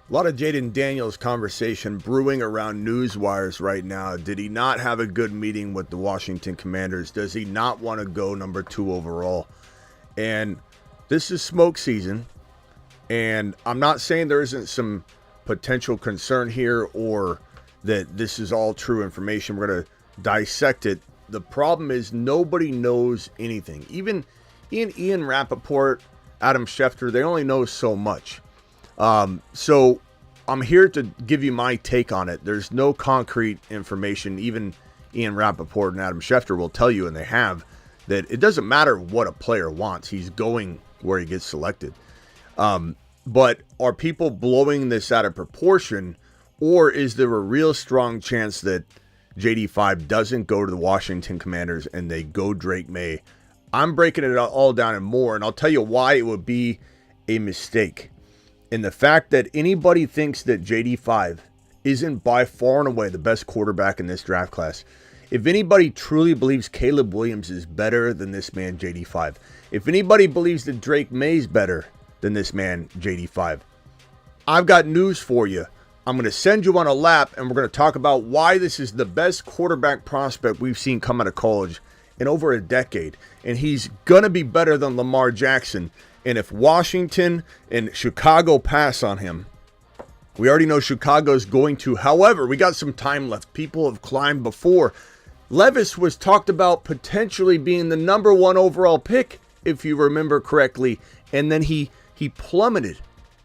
A lot of Jayden Daniels conversation brewing around news wires right now. Did he not have a good meeting with the Washington Commanders? Does he not want to go number 2 overall? And this is smoke season. And I'm not saying there isn't some potential concern here or that this is all true information. We're going to dissect it. The problem is nobody knows anything. Even Ian Rappaport, Adam Schefter, they only know so much. So I'm here to give you my take on it. There's no concrete information. Even Ian Rappaport and Adam Schefter will tell you, and they have, that it doesn't matter what a player wants. He's going where he gets selected. But are people blowing this out of proportion, or is there a real strong chance that JD5 doesn't go to the Washington Commanders and they go Drake May? I'm breaking it all down and more, and I'll tell you why it would be a mistake. And the fact that anybody thinks that JD5 isn't by far and away the best quarterback in this draft class. If anybody truly believes Caleb Williams is better than this man, JD5. If anybody believes that Drake May's better than this man, JD5. I've got news for you. I'm going to send you on a lap, and we're going to talk about why this is the best quarterback prospect we've seen come out of college in over a decade. And he's going to be better than Lamar Jackson. And if Washington and Chicago pass on him, we already know Chicago's going to. However, we got some time left. People have climbed before. Levis was talked about potentially being the number 1 overall pick, if you remember correctly. And then he plummeted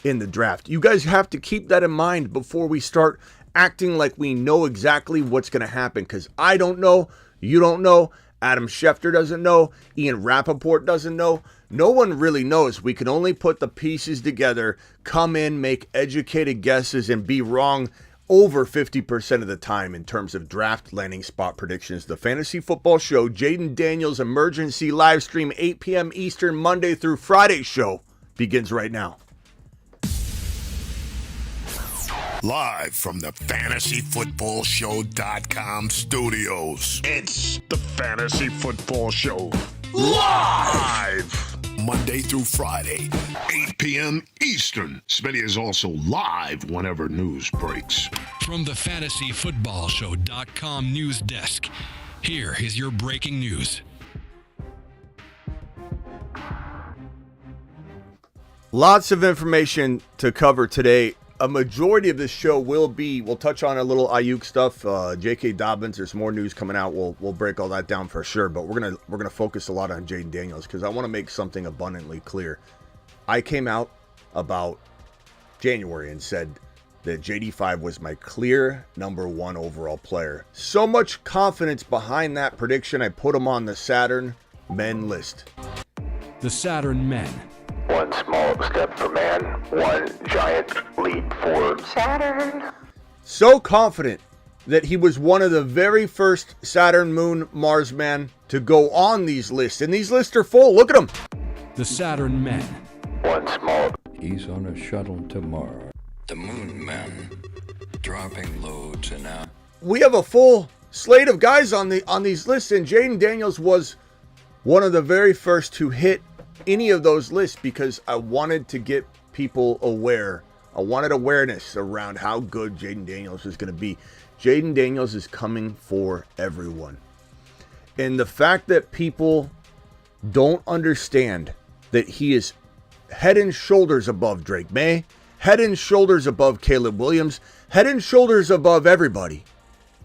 in the draft. You guys have to keep that in mind before we start acting like we know exactly what's going to happen. Because I don't know. You don't know. Adam Schefter doesn't know. Ian Rappaport doesn't know. No one really knows. We can only put the pieces together, come in, make educated guesses, and be wrong over 50% of the time in terms of draft landing spot predictions. The Fantasy Football Show, Jayden Daniels emergency live stream, 8 p.m. Eastern, Monday through Friday show begins right now. Live from the FantasyFootballShow.com studios. It's the Fantasy Football Show. Live! Monday through Friday, 8 p.m. Eastern. Smitty is also live whenever news breaks. From the FantasyFootballShow.com news desk, here is your breaking news. Lots of information to cover today. A majority of this show we'll touch on a little Aiyuk stuff, J.K. Dobbins. There's more news coming out. We'll break all that down for sure. But we're gonna focus a lot on Jayden Daniels because I want to make something abundantly clear. I came out about January and said that JD5 was my clear number 1 overall player. So much confidence behind that prediction, I put him on the Saturn men list. The Saturn men. One small step for man, one giant leap for Saturn. So confident that he was one of the very first Saturn, Moon, Mars man to go on these lists. And these lists are full. Look at them. The Saturn men. One small. He's on a shuttle tomorrow. The Moon Men dropping loads and out. We have a full slate of guys on these lists, and Jayden Daniels was one of the very first to hit any of those lists because I wanted to get people aware. I wanted awareness around how good Jayden Daniels is going to be. Jayden Daniels is coming for everyone. And the fact that people don't understand that he is head and shoulders above Drake May, head and shoulders above Caleb Williams, head and shoulders above everybody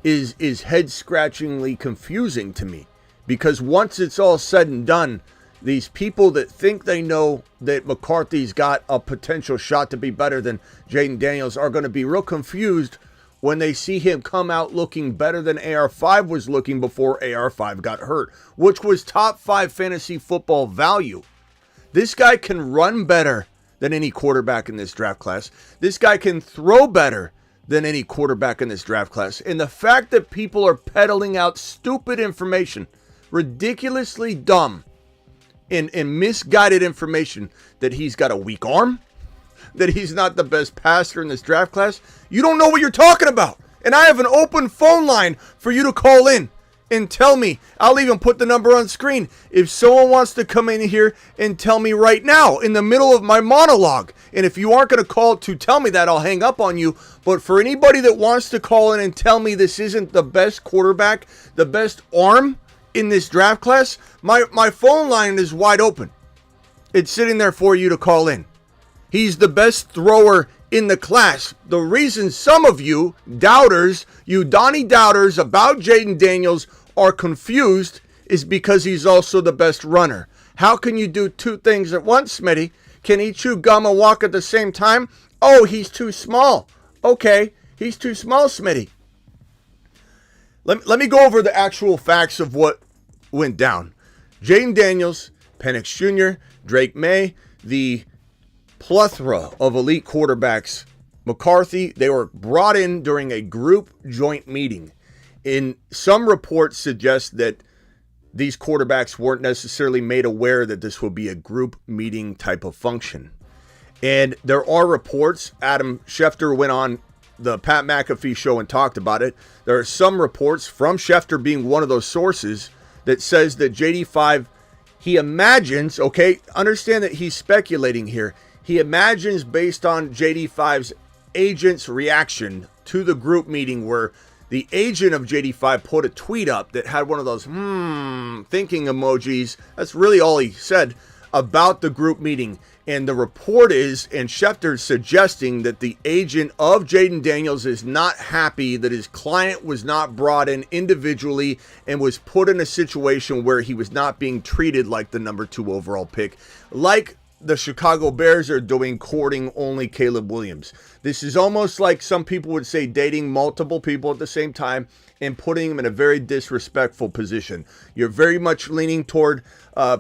is head-scratchingly confusing to me. Because once it's all said and done, these people that think they know that McCarthy's got a potential shot to be better than Jayden Daniels are going to be real confused when they see him come out looking better than AR5 was looking before AR5 got hurt, which was top 5 fantasy football value. This guy can run better than any quarterback in this draft class. This guy can throw better than any quarterback in this draft class. And the fact that people are peddling out stupid information, ridiculously dumb, and misguided information that he's got a weak arm, that he's not the best passer in this draft class. You don't know what you're talking about. And I have an open phone line for you to call in and tell me. I'll even put the number on screen. If someone wants to come in here and tell me right now in the middle of my monologue, and if you aren't going to call to tell me that, I'll hang up on you. But for anybody that wants to call in and tell me this isn't the best quarterback, the best arm in this draft class, my phone line is wide open. It's sitting there for you to call in. He's the best thrower in the class. The reason some of you doubters, you Donnie doubters about Jayden Daniels are confused is because he's also the best runner. How can you do two things at once, Smitty? Can he chew gum and walk at the same time? Oh, he's too small. Okay, he's too small, Smitty. Let me go over the actual facts of what went down. Jayden Daniels, Penix Jr., Drake May, the plethora of elite quarterbacks, McCarthy, they were brought in during a group joint meeting. In some reports suggest that these quarterbacks weren't necessarily made aware that this would be a group meeting type of function. And there are reports, Adam Schefter went on the Pat McAfee show and talked about it. There are some reports from Schefter being one of those sources that says that JD5, he imagines, okay, understand that he's speculating here. He imagines based on JD5's agent's reaction to the group meeting where the agent of JD5 put a tweet up that had one of those thinking emojis. That's really all he said about the group meeting. And the report is, and Schefter's suggesting that the agent of Jayden Daniels is not happy that his client was not brought in individually and was put in a situation where he was not being treated like the number 2 overall pick, like the Chicago Bears are doing, courting only Caleb Williams. This is almost like some people would say dating multiple people at the same time and putting them in a very disrespectful position. You're very much leaning toward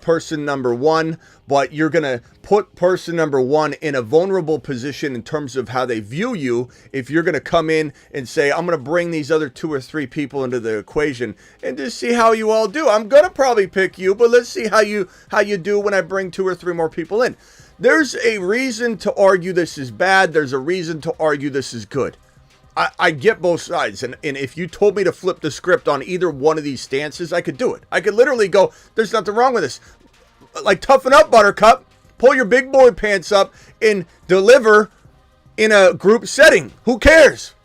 person number 1, but you're going to put person number 1 in a vulnerable position in terms of how they view you if you're going to come in and say, I'm going to bring these other 2 or 3 people into the equation and just see how you all do. I'm going to probably pick you, but let's see how you do when I bring 2 or 3 more people in. There's a reason to argue this is bad. There's a reason to argue this is good. I get both sides, and if you told me to flip the script on either one of these stances, I could do it. I could literally go, there's nothing wrong with this. Like, toughen up, Buttercup. Pull your big boy pants up and deliver in a group setting. Who cares?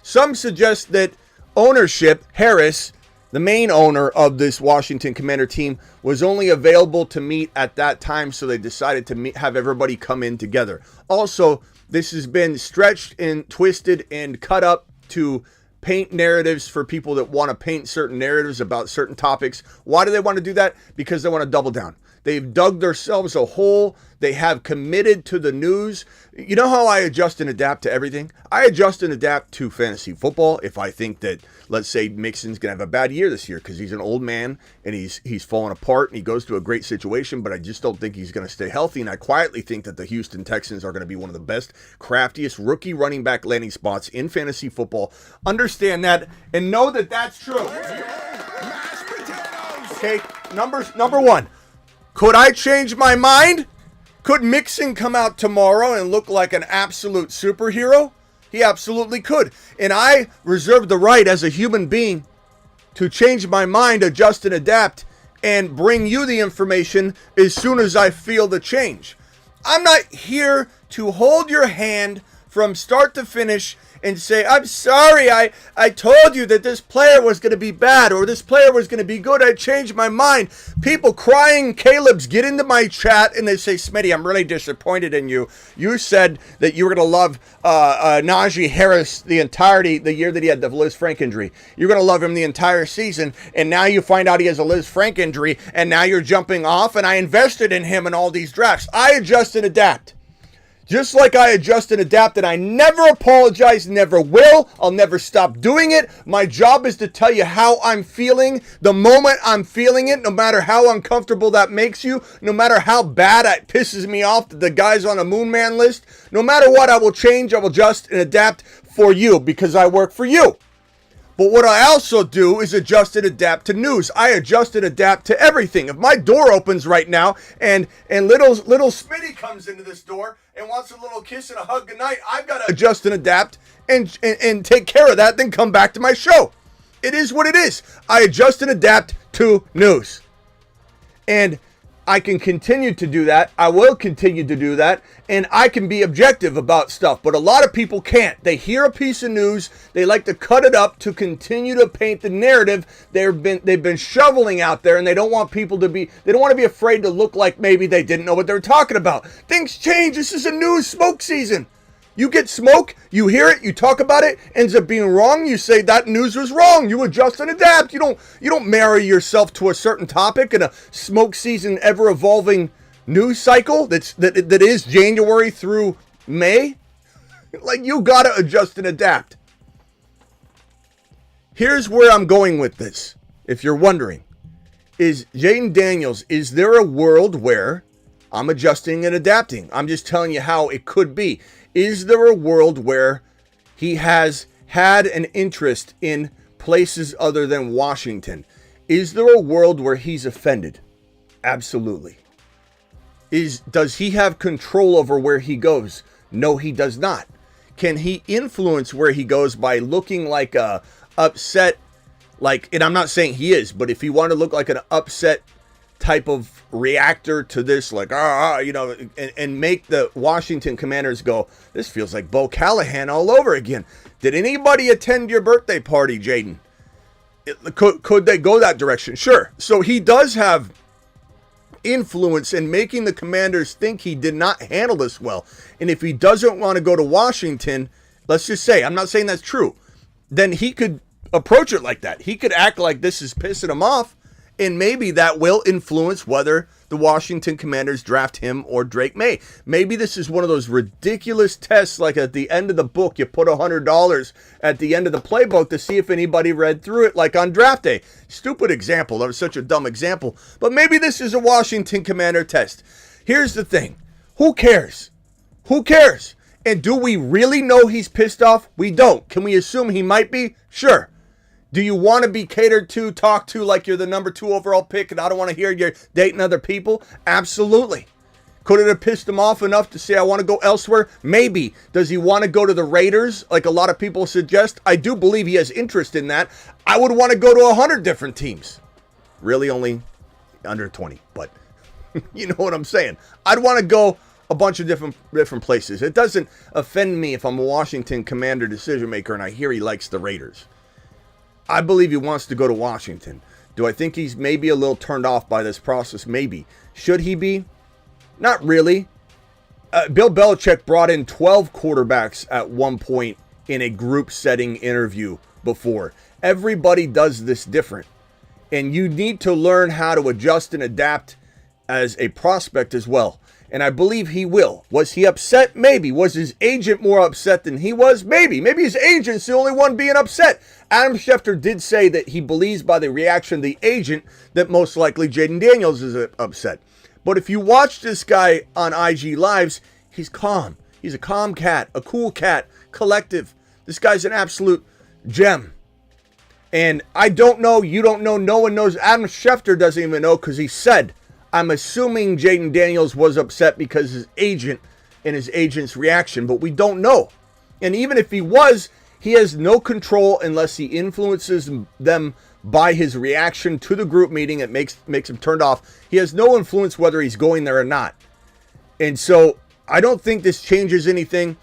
Some suggest that ownership, Harris, the main owner of this Washington Commander team, was only available to meet at that time, so they decided to have everybody come in together. Also, this has been stretched and twisted and cut up to paint narratives for people that want to paint certain narratives about certain topics. Why do they want to do that? Because they want to double down. They've dug themselves a hole. They have committed to the news. You know how I adjust and adapt to everything? I adjust and adapt to fantasy football. If I think that, let's say, Mixon's going to have a bad year this year because he's an old man and he's falling apart and he goes to a great situation, but I just don't think he's going to stay healthy. And I quietly think that the Houston Texans are going to be one of the best, craftiest rookie running back landing spots in fantasy football. Understand that and know that that's true. Okay, number 1. Could I change my mind? Could Mixon come out tomorrow and look like an absolute superhero? He absolutely could. And I reserve the right as a human being to change my mind, adjust and adapt, and bring you the information as soon as I feel the change. I'm not here to hold your hand from start to finish and say, I'm sorry, I told you that this player was going to be bad or this player was going to be good. I changed my mind. People crying Caleb's get into my chat and they say, Smitty, I'm really disappointed in you. You said that you were going to love Najee Harris the year that he had the Liz Frank injury. You're going to love him the entire season, and now you find out he has a Liz Frank injury, and now you're jumping off, and I invested in him in all these drafts. I adjust and adapt. Just like I adjust and adapt, and I never apologize, never will. I'll never stop doing it. My job is to tell you how I'm feeling the moment I'm feeling it, no matter how uncomfortable that makes you, no matter how bad it pisses me off that the guy's on a Moon Man list. No matter what, I will change, I will adjust and adapt for you because I work for you. But what I also do is adjust and adapt to news. I adjust and adapt to everything. If my door opens right now and little Smitty comes into this door and wants a little kiss and a hug goodnight, I've got to adjust and adapt and take care of that, then come back to my show. It is what it is. I adjust and adapt to news. And I can continue to do that. I will continue to do that. And I can be objective about stuff. But a lot of people can't. They hear a piece of news. They like to cut it up to continue to paint the narrative they've been shoveling out there. And they don't want people to be, they don't want to be afraid to look like maybe they didn't know what they were talking about. Things change. This is a news smoke season. You get smoke, you hear it, you talk about it, ends up being wrong. You say that news was wrong. You adjust and adapt. You don't marry yourself to a certain topic in a smoke season, ever evolving news cycle that is January through May. Like, you gotta adjust and adapt. Here's where I'm going with this. If you're wondering, is Jayden Daniels, is there a world where I'm adjusting and adapting? I'm just telling you how it could be. Is there a world where he has had an interest in places other than Washington? Is there a world where he's offended? Absolutely. Does he have control over where he goes? No, he does not. Can he influence where he goes by looking like a upset, and I'm not saying he is, but if he wanted to look like an upset type of reactor to this, and make the Washington Commanders go, this feels like Bo Callahan all over again. Did anybody attend your birthday party, Jayden? Could they go that direction? Sure. So he does have influence in making the Commanders think he did not handle this well. And if he doesn't want to go to Washington, let's just say, I'm not saying that's true, then he could approach it like that. He could act like this is pissing him off. And maybe that will influence whether the Washington Commanders draft him or Drake May. Maybe this is one of those ridiculous tests, like at the end of the book, you put $100 at the end of the playbook to see if anybody read through it, like on draft day. Stupid example. That was such a dumb example. But maybe this is a Washington Commander test. Here's the thing. Who cares? Who cares? And do we really know he's pissed off? We don't. Can we assume he might be? Sure. Do you want to be catered to, talked to like you're the number 2 overall pick and I don't want to hear you're dating other people? Absolutely. Could it have pissed him off enough to say I want to go elsewhere? Maybe. Does he want to go to the Raiders like a lot of people suggest? I do believe he has interest in that. I would want to go to 100 different teams. Really only under 20, but you know what I'm saying. I'd want to go a bunch of different places. It doesn't offend me if I'm a Washington Commander decision maker and I hear he likes the Raiders. I believe he wants to go to Washington. Do I think he's maybe a little turned off by this process? Maybe. Should he be? Not really. Bill Belichick brought in 12 quarterbacks at one point in a group setting interview before. Everybody does this different. And you need to learn how to adjust and adapt as a prospect as well. And I believe he will. Was he upset? Maybe. Was his agent more upset than he was? Maybe. Maybe his agent's the only one being upset. Adam Schefter did say that he believes by the reaction of the agent that most likely Jayden Daniels is upset. But if you watch this guy on IG Lives, he's calm. He's a calm cat, a cool cat, collective. This guy's an absolute gem. And I don't know, you don't know, no one knows. Adam Schefter doesn't even know because he said, I'm assuming Jayden Daniels was upset because his agent and his agent's reaction, but we don't know. And even if he was, he has no control unless he influences them by his reaction to the group meeting. It makes him turned off. He has no influence whether he's going there or not. And so I don't think this changes anything.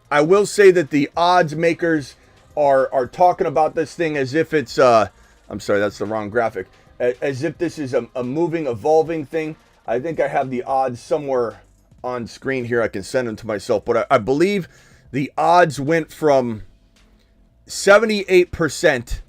I will say that the odds makers are talking about this thing as if it's, I'm sorry, that's the wrong graphic. As if this is a moving, evolving thing. I think I have the odds somewhere on screen here. I can send them to myself. But I believe the odds went from 78%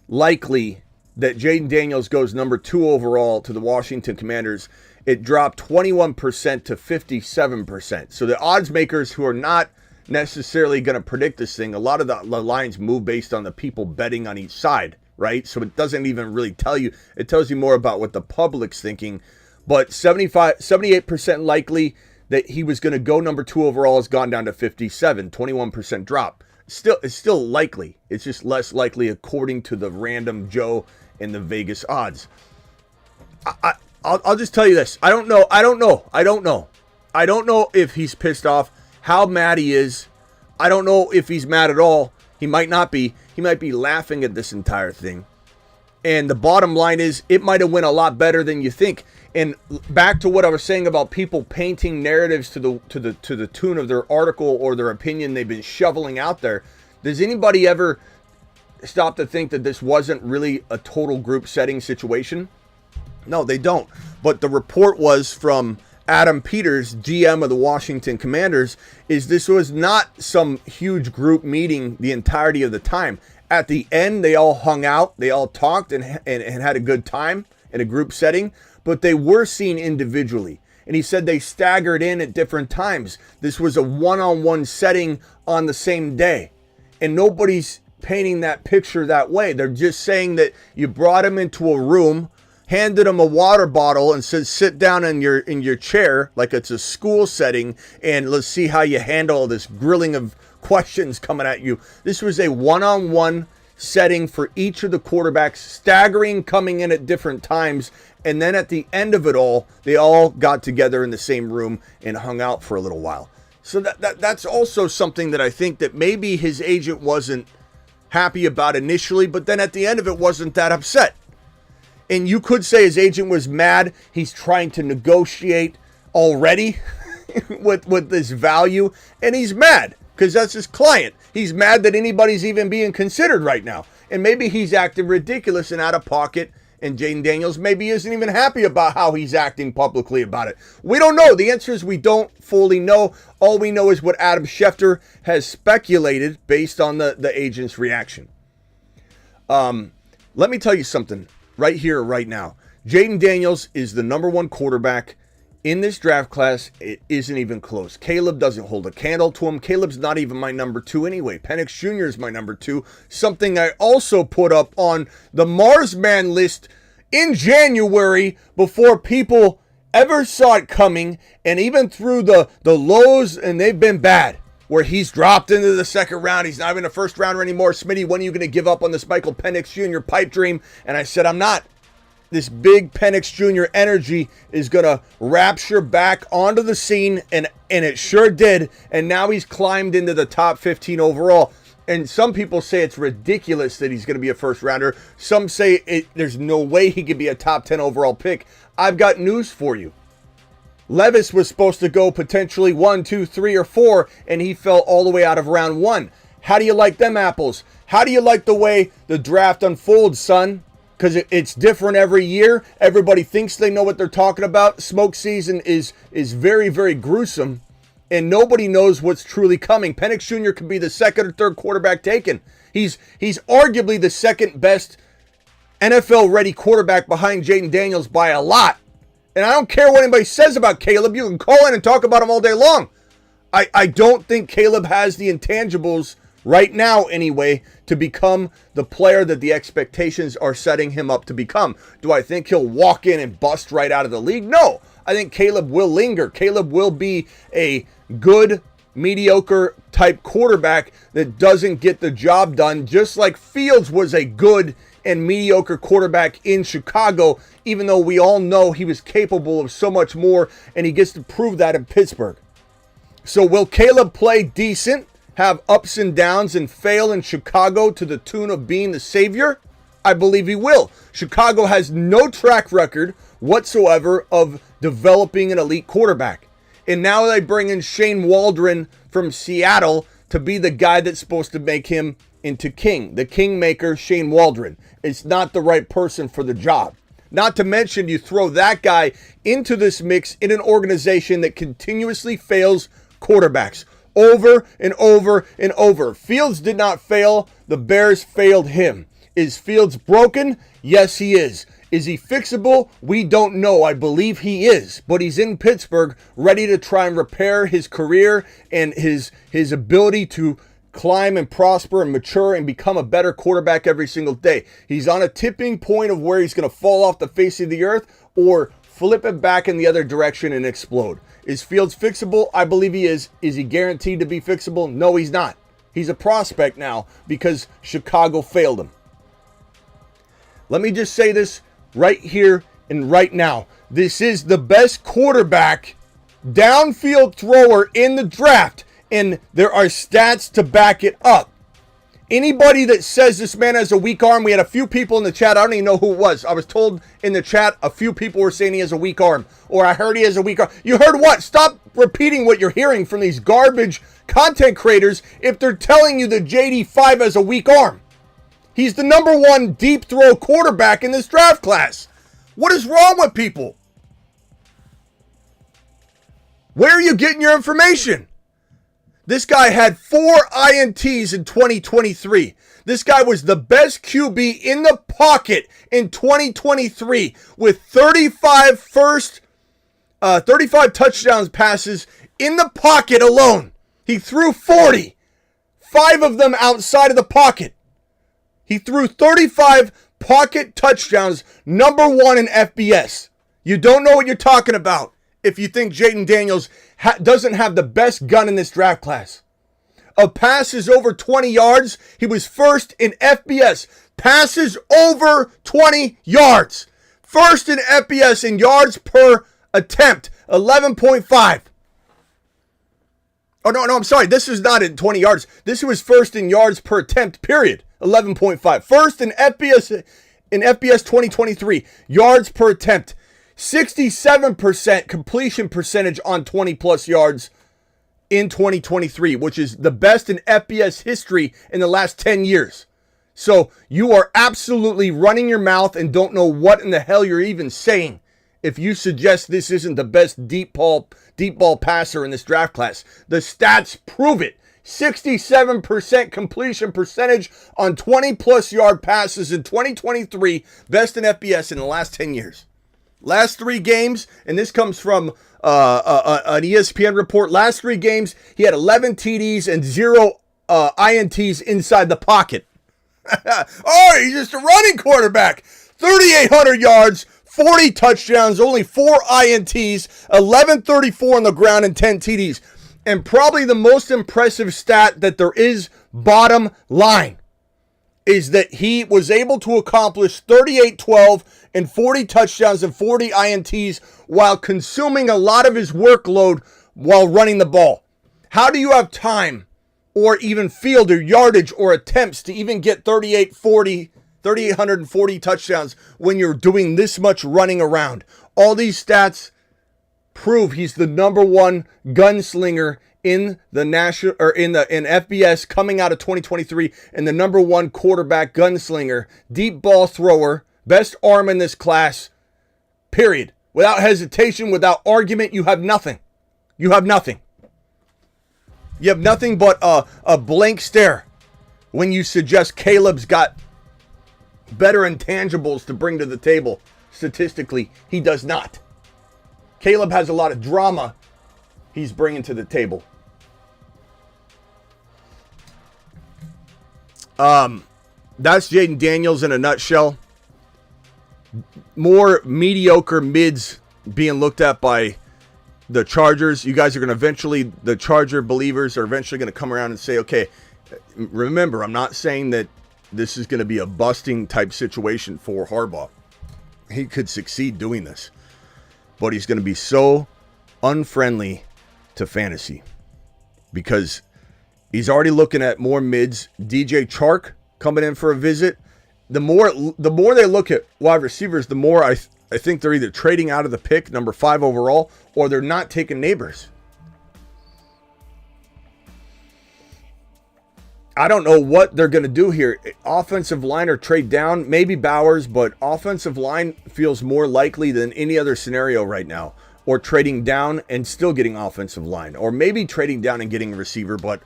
likely that Jayden Daniels goes number 2 overall to the Washington Commanders. It dropped 21% to 57%. So the odds makers who are not necessarily going to predict this thing, a lot of the lines move based on the people betting on each side, right? So it doesn't even really tell you. It tells you more about what the public's thinking. But 78% likely that he was going to go number 2 overall has gone down to 57, 21% drop. It's still likely. It's just less likely according to the random Joe and the Vegas odds. I'll just tell you this. I don't know if he's pissed off, how mad he is. I don't know if he's mad at all. He might not be. He might be laughing at this entire thing. And the bottom line is, it might have went a lot better than you think. And back to what I was saying about people painting narratives to the tune of their article or their opinion they've been shoveling out there. Does anybody ever stop to think that this wasn't really a total group setting situation? No, they don't. But the report was from Adam Peters, GM of the Washington Commanders, is this was not some huge group meeting the entirety of the time. At the end, they all hung out, they all talked and had a good time in a group setting, but they were seen individually. And he said they staggered in at different times. This was a one-on-one setting on the same day. And nobody's painting that picture that way. They're just saying that you brought him into a room, handed him a water bottle and said, sit down in your chair like it's a school setting, and let's see how you handle this grilling of questions coming at you. This was a one-on-one setting for each of the quarterbacks, staggering, coming in at different times, and then at the end of it all, they all got together in the same room and hung out for a little while. So that's also something that I think that maybe his agent wasn't happy about initially, but then at the end of it wasn't that upset. And you could say his agent was mad. He's trying to negotiate already with this value, and he's mad because that's his client. He's mad that anybody's even being considered right now. And maybe he's acting ridiculous and out of pocket, and Jayden Daniels maybe isn't even happy about how he's acting publicly about it. We don't know. The answer is we don't fully know. All we know is what Adam Schefter has speculated based on the agent's reaction. Let me tell you something right here, right now. Jayden Daniels is the number one quarterback in this draft class. It isn't even close. Caleb doesn't hold a candle to him. Caleb's not even my number 2 anyway. Penix Jr. is my number 2. Something I also put up on the Marsman list in January before people ever saw it coming, and even through the lows, and they've been bad, where he's dropped into the second round. He's not even a first rounder anymore. Smitty, when are you going to give up on this Michael Penix Jr. pipe dream? And I said, I'm not. This big Penix Jr. energy is going to rapture back onto the scene, and it sure did. And now he's climbed into the top 15 overall. And some people say it's ridiculous that he's going to be a first rounder. Some say there's no way he could be a top 10 overall pick. I've got news for you. Levis was supposed to go potentially 1, 2, 3, or 4, and he fell all the way out of round 1. How do you like them apples? How do you like the way the draft unfolds, son? Because it's different every year. Everybody thinks they know what they're talking about. Smoke season is very, very gruesome, and nobody knows what's truly coming. Penix Jr. could be the second or third quarterback taken. He's arguably the second best NFL-ready quarterback behind Jayden Daniels by a lot. And I don't care what anybody says about Caleb. You can call in and talk about him all day long. I don't think Caleb has the intangibles right now anyway to become the player that the expectations are setting him up to become. Do I think he'll walk in and bust right out of the league? No. I think Caleb will linger. Caleb will be a good, mediocre type quarterback that doesn't get the job done, just like Fields was a good and mediocre quarterback in Chicago, even though we all know he was capable of so much more, and he gets to prove that in Pittsburgh. So will Caleb play decent, have ups and downs, and fail in Chicago to the tune of being the savior? I believe he will. Chicago has no track record whatsoever of developing an elite quarterback. And now they bring in Shane Waldron from Seattle to be the guy that's supposed to make him into king. The kingmaker, Shane Waldron. It's not the right person for the job. Not to mention, you throw that guy into this mix in an organization that continuously fails quarterbacks over and over and over. Fields did not fail. The Bears failed him. Is Fields broken? Yes, he is. Is he fixable? We don't know. I believe he is. But he's in Pittsburgh ready to try and repair his career and his ability to climb and prosper and mature and become a better quarterback every single day. He's on a tipping point of where he's going to fall off the face of the earth or flip it back in the other direction and explode. Is Fields fixable? I believe he is. Is he guaranteed to be fixable? No, he's not. He's a prospect now because Chicago failed him. Let me just say this right here and right now. This is the best quarterback, downfield thrower in the draft, and there are stats to back it up. Anybody that says this man has a weak arm, we had a few people in the chat. I don't even know who it was. I was told in the chat a few people were saying he has a weak arm, or I heard he has a weak arm. You heard what? Stop repeating what you're hearing from these garbage content creators if they're telling you that JD5 has a weak arm. He's the number 1 deep throw quarterback in this draft class. What is wrong with people? Where are you getting your information? This guy had 4 INTs in 2023. This guy was the best QB in the pocket in 2023 with 35 touchdowns passes in the pocket alone. He threw 40, 5 of them outside of the pocket. He threw 35 pocket touchdowns, number 1 in FBS. You don't know what you're talking about if you think Jayden Daniels doesn't have the best gun in this draft class. Of passes over 20 yards, he was first in FBS. Passes over 20 yards. First in FBS in yards per attempt, 11.5. Oh, no, I'm sorry. This is not in 20 yards. This was first in yards per attempt, period, 11.5. First in FBS 2023, yards per attempt. 67% completion percentage on 20-plus yards in 2023, which is the best in FBS history in the last 10 years. So you are absolutely running your mouth and don't know what in the hell you're even saying if you suggest this isn't the best deep ball passer in this draft class. The stats prove it. 67% completion percentage on 20-plus yard passes in 2023, best in FBS in the last 10 years. Last 3 games, and this comes from an ESPN report, last 3 games, he had 11 TDs and 0 INTs inside the pocket. Oh, he's just a running quarterback. 3,800 yards, 40 touchdowns, only 4 INTs, 1134 on the ground, and 10 TDs. And probably the most impressive stat that there is, bottom line, is that he was able to accomplish 38-12 and 40 touchdowns and 40 INTs while consuming a lot of his workload while running the ball. How do you have time or even field or yardage or attempts to even get 3,840 touchdowns when you're doing this much running around? All these stats prove he's the number 1 gunslinger in the national or in FBS coming out of 2023, and the number 1 quarterback gunslinger, deep ball thrower, best arm in this class, period. Without hesitation, without argument, you have nothing. You have nothing. You have nothing but a blank stare when you suggest Caleb's got better intangibles to bring to the table. Statistically, he does not. Caleb has a lot of drama he's bringing to the table. That's Jayden Daniels in a nutshell. More mediocre mids being looked at by the Chargers. You guys are going to eventually, the Charger believers are eventually going to come around and say, okay, remember, I'm not saying that this is going to be a busting type situation for Harbaugh. He could succeed doing this, but he's going to be so unfriendly to fantasy because he's already looking at more mids. DJ Chark coming in for a visit. The more they look at wide receivers, the more I think they're either trading out of the pick, number 5 overall, or they're not taking Neighbors. I don't know what they're going to do here. Offensive line or trade down, maybe Bowers, but offensive line feels more likely than any other scenario right now. Or trading down and still getting offensive line. Or maybe trading down and getting a receiver, but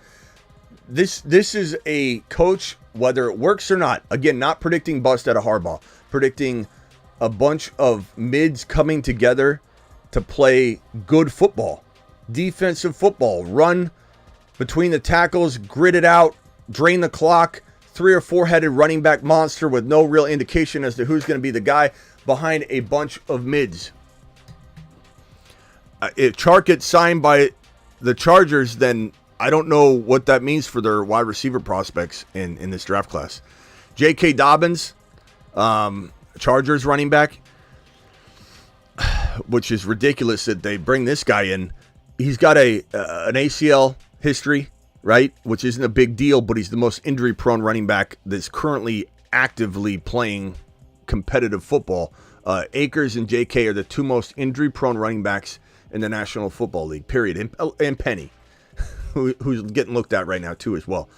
this is a coach, whether it works or not. Again, not predicting bust out of Harbaugh. Predicting a bunch of mids coming together to play good football. Defensive football. Run between the tackles, grit it out, drain the clock. 3 or 4-headed running back monster with no real indication as to who's going to be the guy behind a bunch of mids. If Chark gets signed by the Chargers, then I don't know what that means for their wide receiver prospects in this draft class. J.K. Dobbins, Chargers running back, which is ridiculous that they bring this guy in. He's got an ACL history right? Which isn't a big deal, but he's the most injury-prone running back that's currently actively playing competitive football. Akers and J.K. are the two most injury-prone running backs in the National Football League, period. And Penny, who's getting looked at right now, too, as well.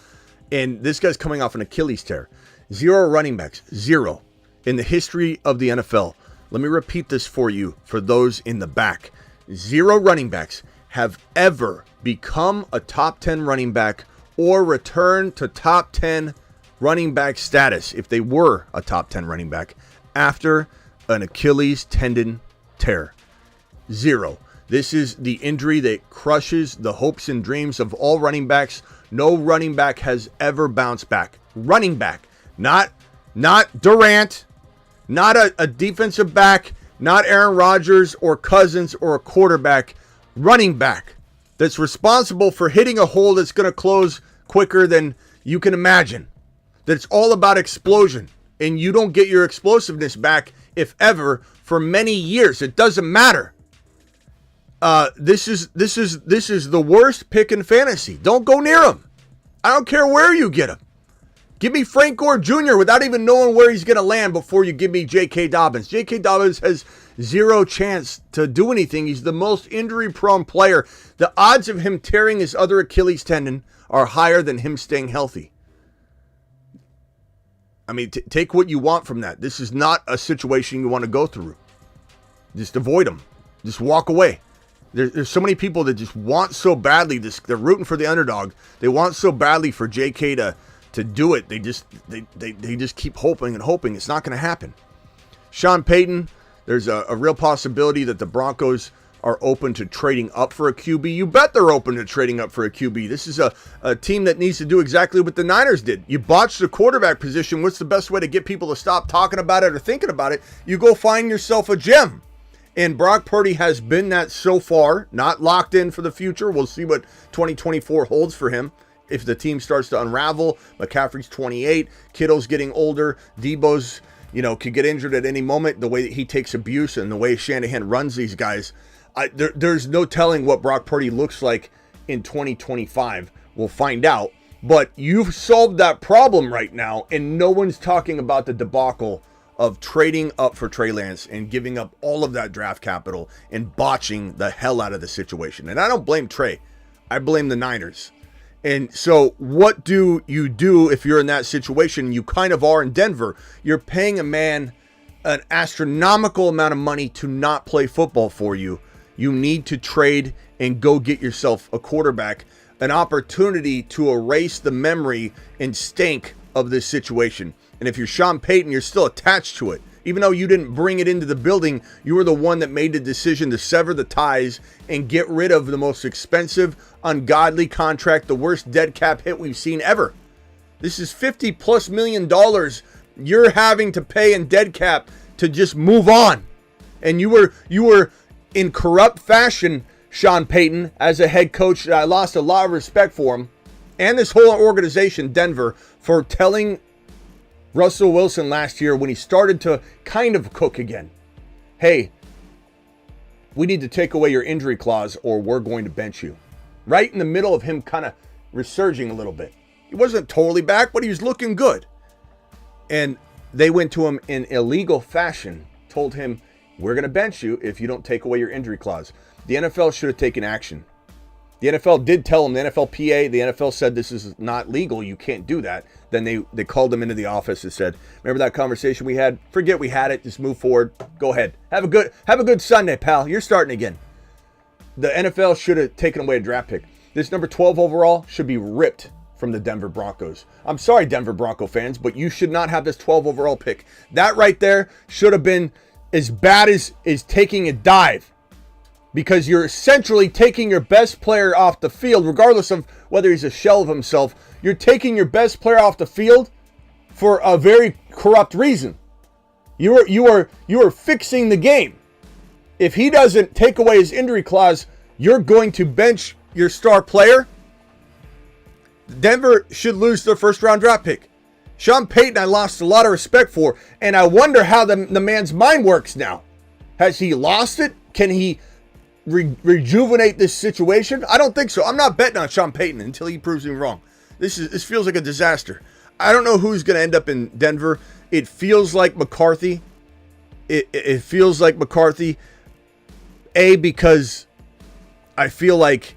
And this guy's coming off an Achilles tear. 0 running backs, 0 in the history of the NFL. Let me repeat this for you, for those in the back. 0 running backs have ever become a top 10 running back or returned to top 10 running back status if they were a top 10 running back after an Achilles tendon tear. 0. This is the injury that crushes the hopes and dreams of all running backs. No running back has ever bounced back. Running back, not Durant, not a defensive back, not Aaron Rodgers or Cousins or a quarterback. Running back that's responsible for hitting a hole that's going to close quicker than you can imagine. That's all about explosion. And you don't get your explosiveness back, if ever, for many years. It doesn't matter. This is the worst pick in fantasy. Don't go near him. I don't care where you get him. Give me Frank Gore Jr. without even knowing where he's going to land before you give me J.K. Dobbins. J.K. Dobbins has 0 chance to do anything. He's the most injury-prone player. The odds of him tearing his other Achilles tendon are higher than him staying healthy. I mean, take what you want from that. This is not a situation you want to go through. Just avoid them. Just walk away. There's so many people that just want so badly. They're rooting for the underdog. They want so badly for J.K. to do it. They just keep hoping and hoping. It's not going to happen. Sean Payton, there's a real possibility that the Broncos are open to trading up for a QB. You bet they're open to trading up for a QB. This is a team that needs to do exactly what the Niners did. You botched the quarterback position. What's the best way to get people to stop talking about it or thinking about it? You go find yourself a gem. And Brock Purdy has been that so far, not locked in for the future. We'll see what 2024 holds for him. If the team starts to unravel, McCaffrey's 28, Kittle's getting older, Debo's, could get injured at any moment. The way that he takes abuse and the way Shanahan runs these guys, there's no telling what Brock Purdy looks like in 2025. We'll find out. But you've solved that problem right now, and no one's talking about the debacle of trading up for Trey Lance and giving up all of that draft capital and botching the hell out of the situation. And I don't blame Trey. I blame the Niners. And so what do you do if you're in that situation? You kind of are in Denver. You're paying a man an astronomical amount of money to not play football for you. You need to trade and go get yourself a quarterback, an opportunity to erase the memory and stink of this situation. And if you're Sean Payton, you're still attached to it. Even though you didn't bring it into the building, you were the one that made the decision to sever the ties and get rid of the most expensive, ungodly contract, the worst dead cap hit we've seen ever. This is $50+ million you're having to pay in dead cap to just move on. And you were in corrupt fashion, Sean Payton, as a head coach. I lost a lot of respect for him and this whole organization, Denver, for telling Russell Wilson last year when he started to kind of cook again, hey, we need to take away your injury clause or we're going to bench you. Right in the middle of him kind of resurging a little bit. He wasn't totally back, but he was looking good. And they went to him in illegal fashion, told him, we're going to bench you if you don't take away your injury clause. The NFL should have taken action. The NFL did tell him, the NFLPA, the NFL said this is not legal, you can't do that. Then they called him into the office and said, remember that conversation we had? Forget we had it, just move forward. Go ahead. Have a good Sunday, pal. You're starting again. The NFL should have taken away a draft pick. This number 12 overall should be ripped from the Denver Broncos. I'm sorry, Denver Bronco fans, but you should not have this 12 overall pick. That right there should have been as bad as taking a dive. Because you're essentially taking your best player off the field, regardless of whether he's a shell of himself. You're taking your best player off the field for a very corrupt reason. You are fixing the game. If he doesn't take away his injury clause, you're going to bench your star player. Denver should lose their first round draft pick. Sean Payton, I lost a lot of respect for, and I wonder how the man's mind works now. Has he lost it? Can he rejuvenate this situation? I don't think so. I'm not betting on Sean Payton until he proves me wrong. This feels like a disaster. I don't know who's going to end up in Denver. It feels like McCarthy. It feels like McCarthy. Because I feel like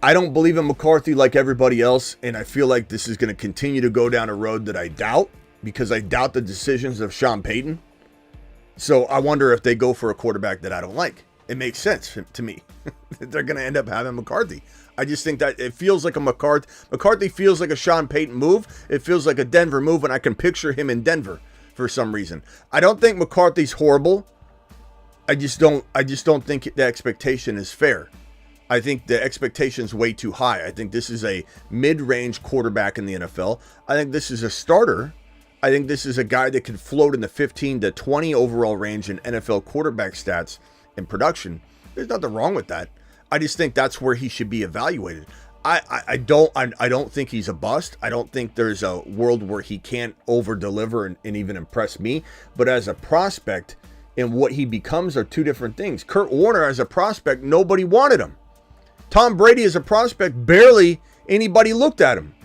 I don't believe in McCarthy like everybody else, and I feel like this is going to continue to go down a road that I doubt, because I doubt the decisions of Sean Payton. So I wonder if they go for a quarterback that I don't like. It makes sense to me. They're going to end up having McCarthy. I just think that it feels like a McCarthy feels like a Sean Payton move. It feels like a Denver move, and I can picture him in Denver for some reason. I don't think McCarthy's horrible. I just don't think the expectation is fair. I think the expectation is way too high. I think this is a mid-range quarterback in the NFL. I think this is a starter. I think this is a guy that can float in the 15 to 20 overall range in NFL quarterback stats and production. There's nothing wrong with that. I just think that's where he should be evaluated. I don't think he's a bust. I don't think there's a world where he can't over-deliver and even impress me. But as a prospect, and what he becomes are two different things. Kurt Warner as a prospect, nobody wanted him. Tom Brady as a prospect, barely anybody looked at him.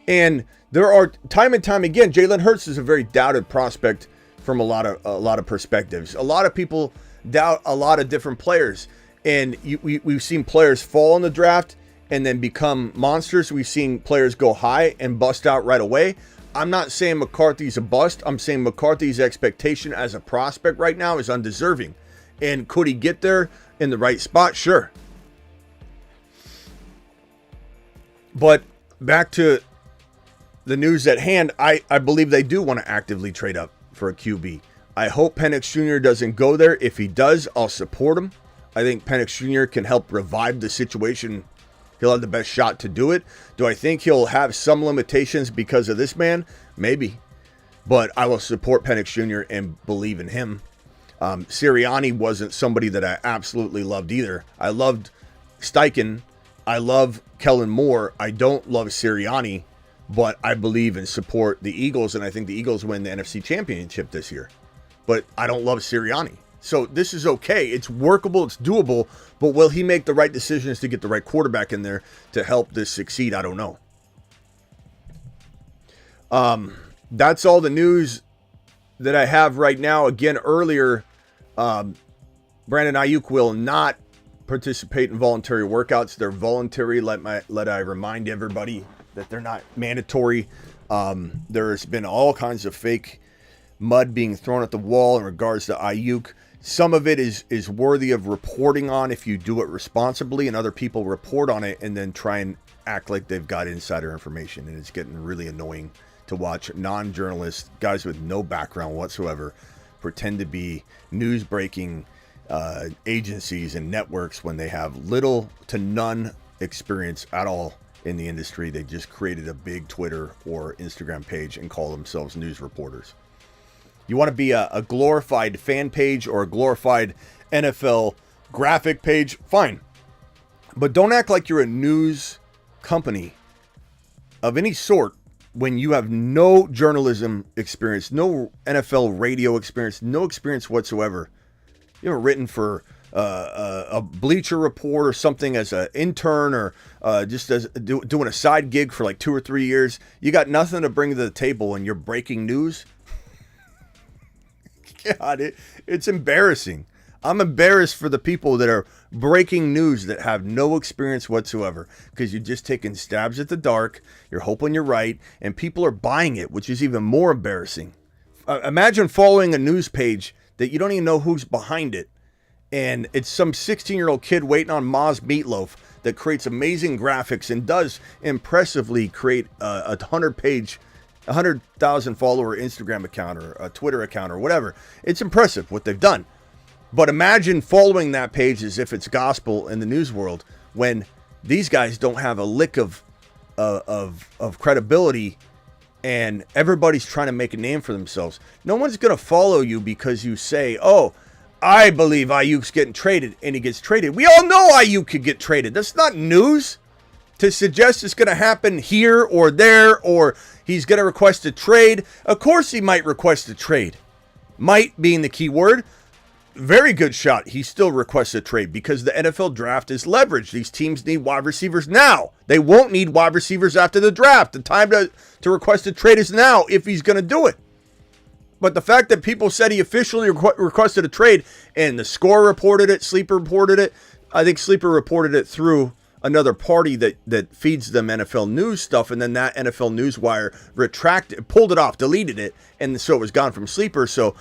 And there are time and time again, Jalen Hurts is a very doubted prospect from a lot of perspectives. A lot of people doubt a lot of different players. And we've seen players fall in the draft and then become monsters. We've seen players go high and bust out right away. I'm not saying McCarthy's a bust. I'm saying McCarthy's expectation as a prospect right now is undeserving. And could he get there in the right spot? Sure. But back to the news at hand, I believe they do want to actively trade up for a QB. I hope Penix Jr. doesn't go there. If he does, I'll support him. I think Penix Jr. can help revive the situation. He'll have the best shot to do it. Do I think he'll have some limitations because of this man? Maybe. But I will support Penix Jr. and believe in him. Sirianni wasn't somebody that I absolutely loved either. I loved Steichen. I love Kellen Moore. I don't love Sirianni, but I believe and support the Eagles, and I think the Eagles win the NFC Championship this year. But I don't love Sirianni. So this is okay. It's workable. It's doable. But will he make the right decisions to get the right quarterback in there to help this succeed? I don't know. That's all the news that I have right now. Again, earlier, Brandon Aiyuk will not participate in voluntary workouts. They're voluntary. Let I remind everybody that they're not mandatory. There's been all kinds of fake mud being thrown at the wall in regards to Aiyuk. Some of it is worthy of reporting on if you do it responsibly, and other people report on it and then try and act like they've got insider information. And it's getting really annoying to watch non-journalists, guys with no background whatsoever, pretend to be news-breaking agencies and networks when they have little to none experience at all in the industry. They just created a big Twitter or Instagram page and call themselves news reporters. You want to be a glorified fan page or a glorified NFL graphic page? Fine. But don't act like you're a news company of any sort when you have no journalism experience, no NFL radio experience, no experience whatsoever. You haven't written for a Bleacher Report or something as an intern or just as doing a side gig for like 2 or 3 years. You got nothing to bring to the table and you're breaking news. God, it's embarrassing. I'm embarrassed for the people that are breaking news that have no experience whatsoever, because you're just taking stabs at the dark. You're hoping you're right, and people are buying it, which is even more embarrassing. Imagine following a news page that you don't even know who's behind it, and it's some 16-year-old kid waiting on Ma's Meatloaf that creates amazing graphics and does impressively create a 100,000 follower Instagram account or a Twitter account or whatever. It's impressive what they've done. But imagine following that page as if it's gospel in the news world when these guys don't have a lick of credibility and everybody's trying to make a name for themselves. No one's going to follow you because you say, oh, I believe Aiyuk's getting traded, and he gets traded. We all know Aiyuk could get traded. That's not news. To suggest it's going to happen here or there, or he's going to request a trade. Of course he might request a trade. Might being the key word. very good shot he still requests a trade because the NFL draft is leveraged. These teams need wide receivers now. They won't need wide receivers after the draft. The time to request a trade is now if he's going to do it. But the fact that people said he officially requested a trade, and the Score reported it, Sleeper reported it, I think Sleeper reported it through another party that feeds them NFL news stuff, and then that NFL news wire pulled it off, deleted it, and so it was gone from Sleeper. So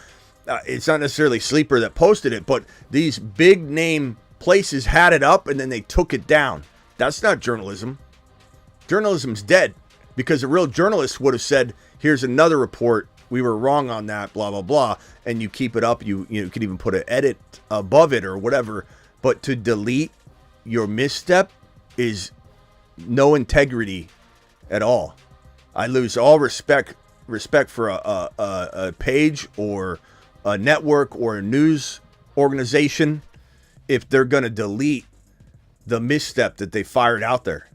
it's not necessarily Sleeper that posted it, but these big name places had it up and then they took it down. That's not journalism. Journalism's dead, because a real journalist would have said, here's another report, we were wrong on that, blah, blah, blah, and you keep it up. You could even put an edit above it or whatever, but to delete your misstep is no integrity at all. I lose all respect for a page or a network or a news organization if they're going to delete the misstep that they fired out there.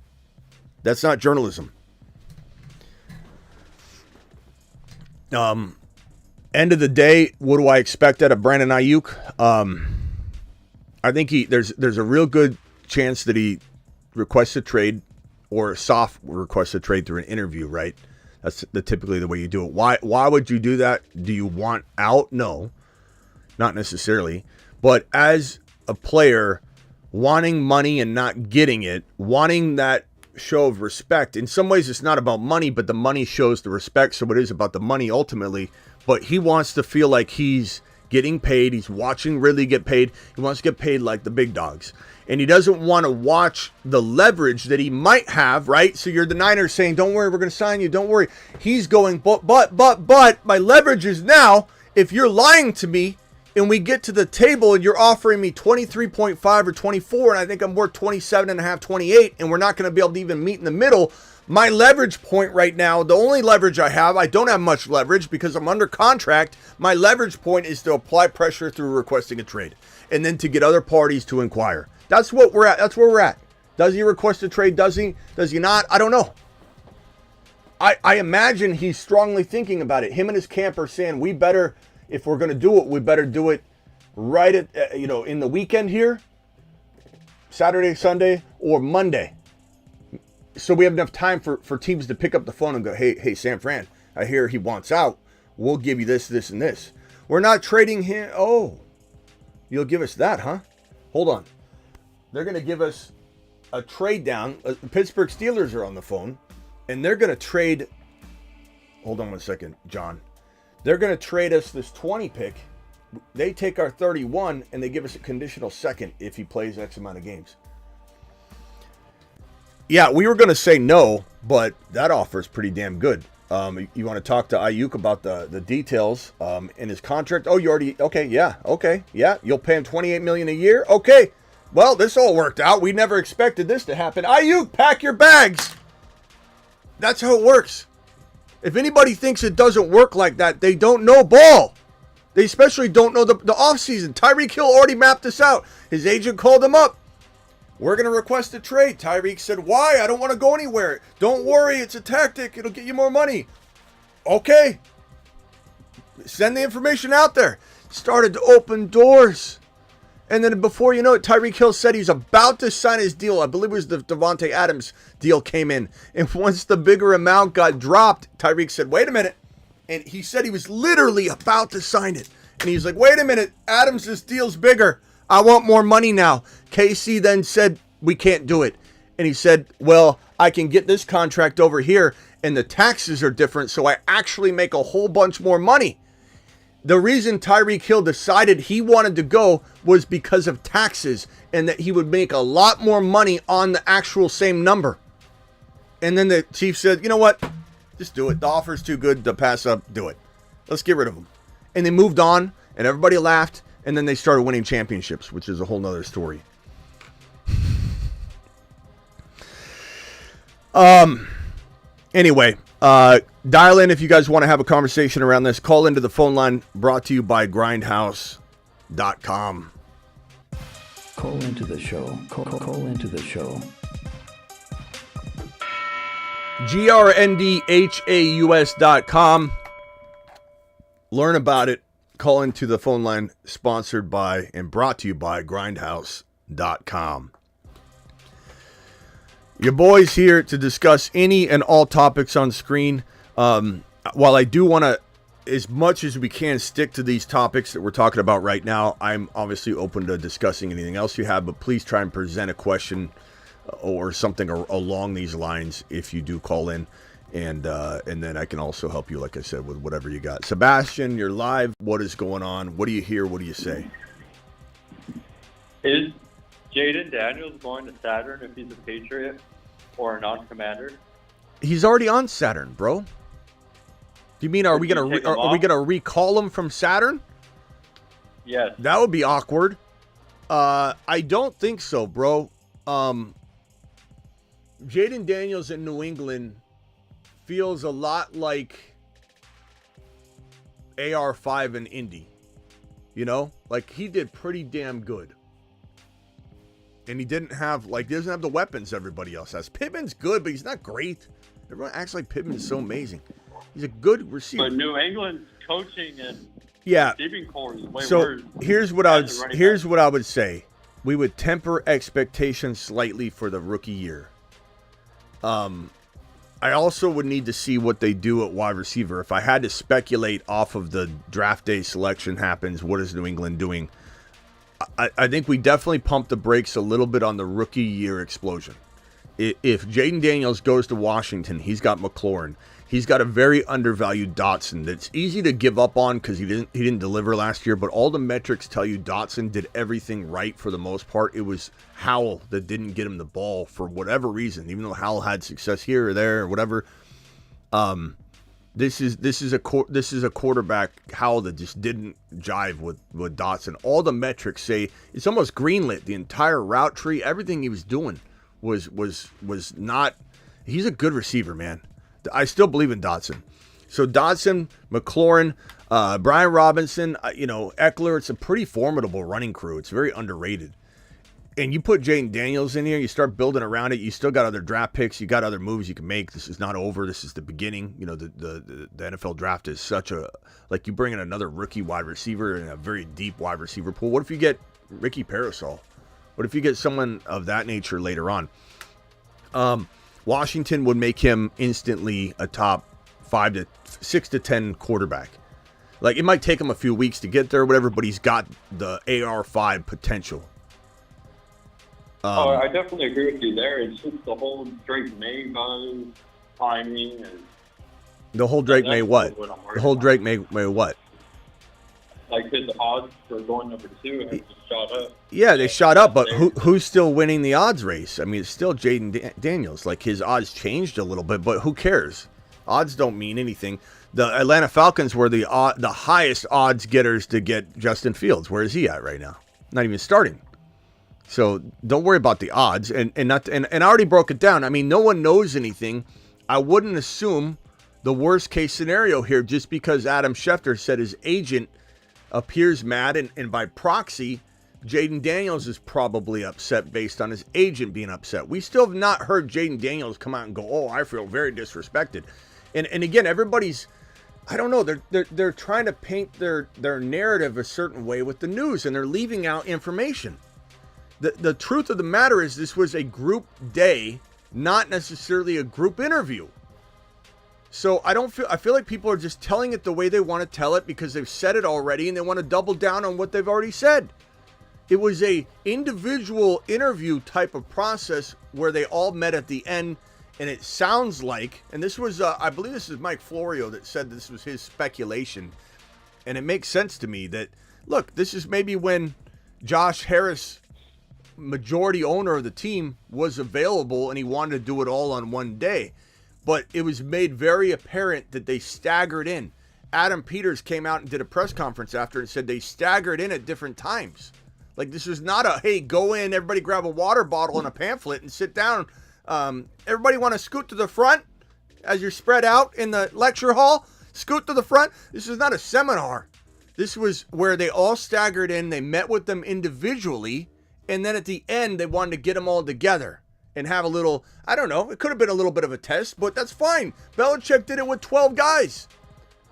That's not journalism. End of the day, what do I expect out of Brandon Aiyuk? I think there's a real good chance that he requests a trade, or a soft request a trade through an interview, right? That's typically the way you do it. Why would you do that? Do you want out? No, not necessarily. But as a player, wanting money and not getting it, wanting that show of respect. In some ways, it's not about money, but the money shows the respect. So it is about the money ultimately. But he wants to feel like he's getting paid. He's watching Ridley get paid. He wants to get paid like the big dogs. And he doesn't want to watch the leverage that he might have, right? So you're the Niners saying, don't worry, we're going to sign you. Don't worry. He's going, but, my leverage is now, if you're lying to me and we get to the table and you're offering me 23.5 or 24, and I think I'm worth 27.5, 28, and we're not going to be able to even meet in the middle, my leverage point right now, the only leverage I have, I don't have much leverage because I'm under contract. My leverage point is to apply pressure through requesting a trade and then to get other parties to inquire. That's what we're at. That's where we're at. Does he request a trade? Does he? Does he not? I don't know. I imagine he's strongly thinking about it. Him and his camp are saying, we better, if we're going to do it, we better do it right at, in the weekend here, Saturday, Sunday, or Monday. So we have enough time for teams to pick up the phone and go, hey, San Fran, I hear he wants out. We'll give you this, this, and this. We're not trading him. Oh, you'll give us that, huh? Hold on. They're going to give us a trade down. The Pittsburgh Steelers are on the phone, and they're going to trade. Hold on 1 second, John. They're going to trade us this 20 pick. They take our 31, and they give us a conditional second if he plays X amount of games. Yeah, we were going to say no, but that offer is pretty damn good. You want to talk to Aiyuk about the details in his contract? Oh, you already, okay, yeah. You'll pay him $28 million a year? Okay. Well, this all worked out. We never expected this to happen. Aiyuk, pack your bags. That's how it works. If anybody thinks it doesn't work like that, they don't know ball. They especially don't know the offseason. Tyreek Hill already mapped this out. His agent called him up. We're going to request a trade. Tyreek said, why? I don't want to go anywhere. Don't worry. It's a tactic. It'll get you more money. Okay. Send the information out there. Started to open doors. And then before you know it, Tyreek Hill said he's about to sign his deal. I believe it was the Devontae Adams deal came in. And once the bigger amount got dropped, Tyreek said, wait a minute. And he said he was literally about to sign it. And he's like, wait a minute. Adams' deal's bigger. I want more money now. KC then said, we can't do it. And he said, well, I can get this contract over here and the taxes are different, so I actually make a whole bunch more money. The reason Tyreek Hill decided he wanted to go was because of taxes and that he would make a lot more money on the actual same number. And then the chief said, you know what? Just do it. The offer's too good to pass up. Do it. Let's get rid of him. And they moved on and everybody laughed. And then they started winning championships, which is a whole nother story. Anyway, dial in if you guys want to have a conversation around this. Call into the phone line brought to you by grindhouse.com. Call into the show. Call into the show. grndhaus.com. Learn about it. call into the phone line sponsored by and brought to you by grindhouse.com. Your boys here to discuss any and all topics on screen. While I do want to, as much as we can, stick to these topics that we're talking about right now, I'm obviously open to discussing anything else you have, but please try and present a question or something along these lines if you do call in. And then I can also help you, like I said, with whatever you got. Sebastian, you're live. What is going on? What do you hear? What do you say? Is Jayden Daniels going to Saturn if he's a Patriot or a non-commander? He's already on Saturn, bro. Do you mean are we gonna recall him from Saturn? Yes. That would be awkward. I don't think so, bro. Jayden Daniels in New England feels a lot like AR5 in Indy. You know? Like, he did pretty damn good. And he doesn't have the weapons everybody else has. Pittman's good, but he's not great. Everyone acts like Pittman's so amazing. He's a good receiver. But New England's coaching and receiving core is way worse. So here's what I would say. We would temper expectations slightly for the rookie year. I also would need to see what they do at wide receiver. If I had to speculate off of the draft day selection happens, what is New England doing? I think we definitely pump the brakes a little bit on the rookie year explosion. If Jayden Daniels goes to Washington, he's got McLaurin. He's got a very undervalued Dotson that's easy to give up on because he didn't deliver last year, but all the metrics tell you Dotson did everything right for the most part. It was Howell that didn't get him the ball for whatever reason, even though Howell had success here or there or whatever. This is a quarterback, Howell, that just didn't jive with Dotson. All the metrics say it's almost greenlit. The entire route tree, everything he was doing was not. He's a good receiver, man. I still believe in Dotson. So Dotson, McLaurin, Brian Robinson, Eckler. It's a pretty formidable running crew. It's very underrated. And you put Jayden Daniels in here, you start building around it. You still got other draft picks. You got other moves you can make. This is not over. This is the beginning. The NFL draft is such a, like, you bring in another rookie wide receiver and a very deep wide receiver pool. What if you get Ricky Parasol? What if you get someone of that nature later on? Washington would make him instantly a top 6 to 10 quarterback. Like, it might take him a few weeks to get there or whatever, but he's got the AR5 potential. I definitely agree with you there. It's just the whole Drake May buzz, timing, and the whole Drake May what? The whole Drake May what? Like, his odds for going number 2 have just shot up. Yeah, they shot up, but who's still winning the odds race? I mean, it's still Jayden Daniels. Like, his odds changed a little bit, but who cares? Odds don't mean anything. The Atlanta Falcons were the highest odds getters to get Justin Fields. Where is he at right now? Not even starting. So don't worry about the odds. And I already broke it down. I mean, no one knows anything. I wouldn't assume the worst case scenario here just because Adam Schefter said his agent appears mad, and by proxy, Jayden Daniels is probably upset based on his agent being upset. We still have not heard Jayden Daniels come out and go, "Oh, I feel very disrespected." And again, everybody's, I don't know, they're trying to paint their narrative a certain way with the news, and they're leaving out information. The truth of the matter is this was a group day, not necessarily a group interview. So I feel like people are just telling it the way they want to tell it because they've said it already and they want to double down on what they've already said. It was a individual interview type of process where they all met at the end, and it sounds like, and this was, I believe this is Mike Florio that said this was his speculation, and it makes sense to me that, look, this is maybe when Josh Harris, majority owner of the team, was available and he wanted to do it all on one day. But it was made very apparent that they staggered in. Adam Peters came out and did a press conference after and said they staggered in at different times. Like, this was not a, hey, go in, everybody grab a water bottle and a pamphlet and sit down. Everybody want to scoot to the front as you're spread out in the lecture hall? Scoot to the front. This is not a seminar. This was where they all staggered in. They met with them individually. And then at the end, they wanted to get them all together and have a little, I don't know, it could have been a little bit of a test, but that's fine. Belichick did it with 12 guys.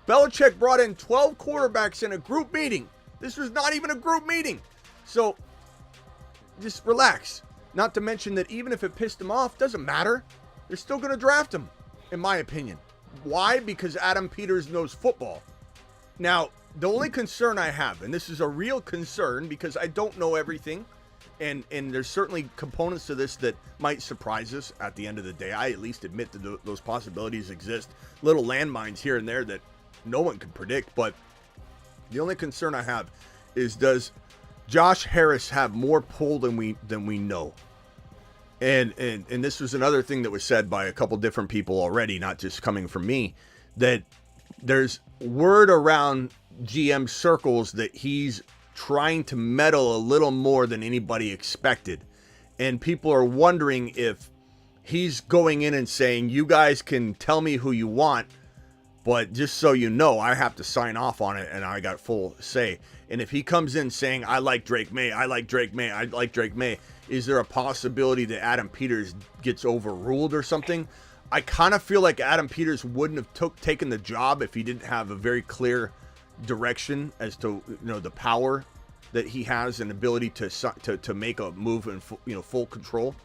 Belichick brought in 12 quarterbacks in a group meeting. This was not even a group meeting. So just relax. Not to mention that even if it pissed him off, doesn't matter. They're still going to draft him, in my opinion. Why? Because Adam Peters knows football. Now, the only concern I have, and this is a real concern because I don't know everything, and there's certainly components to this that might surprise us at the end of the day. I at least admit that those possibilities exist. Little landmines here and there that no one can predict, but the only concern I have is, does Josh Harris have more pull than we know? And this was another thing that was said by a couple different people already, not just coming from me, that there's word around GM circles that he's trying to meddle a little more than anybody expected. And people are wondering if he's going in and saying, you guys can tell me who you want, but just so you know, I have to sign off on it and I got full say. And if he comes in saying, I like Drake May, I like Drake May, I like Drake May, is there a possibility that Adam Peters gets overruled or something? I kind of feel like Adam Peters wouldn't have taken the job if he didn't have a very clear direction as to, the power that he has and ability to make a move in full control.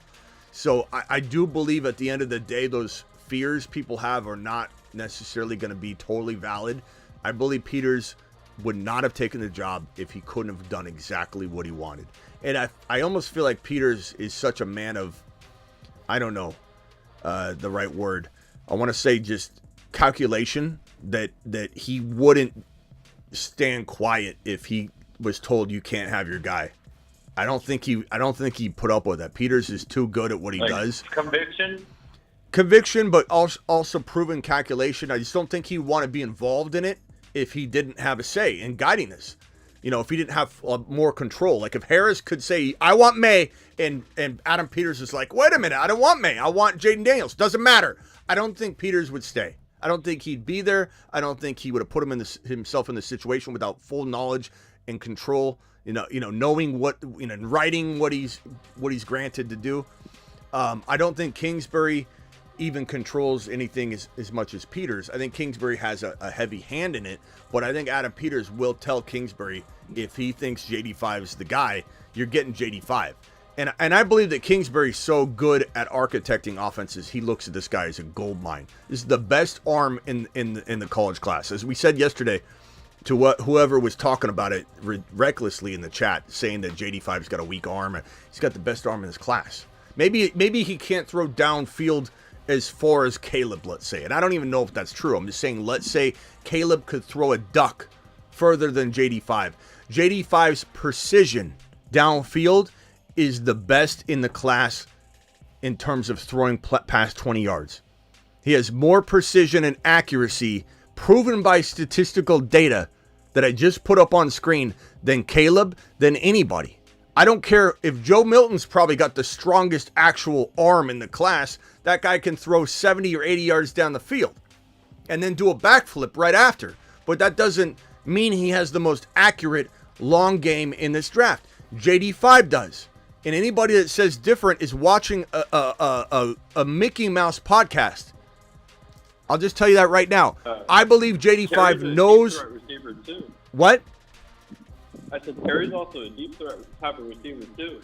So I do believe at the end of the day, those fears people have are not necessarily going to be totally valid. I believe Peters would not have taken the job if he couldn't have done exactly what he wanted. And I almost feel like Peters is such a man of, I don't know the right word. I want to say just calculation, that he wouldn't stand quiet if he was told you can't have your guy. I don't think he put up with that. Peters is too good at what he does. Conviction, but also proven calculation. I just don't think he'd want to be involved in it if he didn't have a say in guiding this. If he didn't have more control. Like if Harris could say, I want May, and Adam Peters is like, wait a minute, I don't want May. I want Jayden Daniels. Doesn't matter. I don't think Peters would stay. I don't think he'd be there. I don't think he would have put himself in this situation without full knowledge and control. Knowing what, writing what he's granted to do. I don't think Kingsbury even controls anything as much as Peters. I think Kingsbury has a heavy hand in it, but I think Adam Peters will tell Kingsbury if he thinks JD5 is the guy, you're getting JD5. And I believe that Kingsbury's so good at architecting offenses, he looks at this guy as a gold mine. This is the best arm in the college class. As we said yesterday to whoever was talking about it recklessly in the chat, saying that JD5's got a weak arm, he's got the best arm in his class. Maybe he can't throw downfield as far as Caleb, let's say. And I don't even know if that's true. I'm just saying, let's say Caleb could throw a duck further than JD5. JD5's precision downfield is the best in the class in terms of throwing past 20 yards. He has more precision and accuracy proven by statistical data that I just put up on screen than Caleb, than anybody. I don't care if Joe Milton's probably got the strongest actual arm in the class. That guy can throw 70 or 80 yards down the field and then do a backflip right after. But that doesn't mean he has the most accurate long game in this draft. JD5 does. And anybody that says different is watching a Mickey Mouse podcast. I'll just tell you that right now. I believe JD5 knows. What? I said Terry's also a deep threat type of receiver too.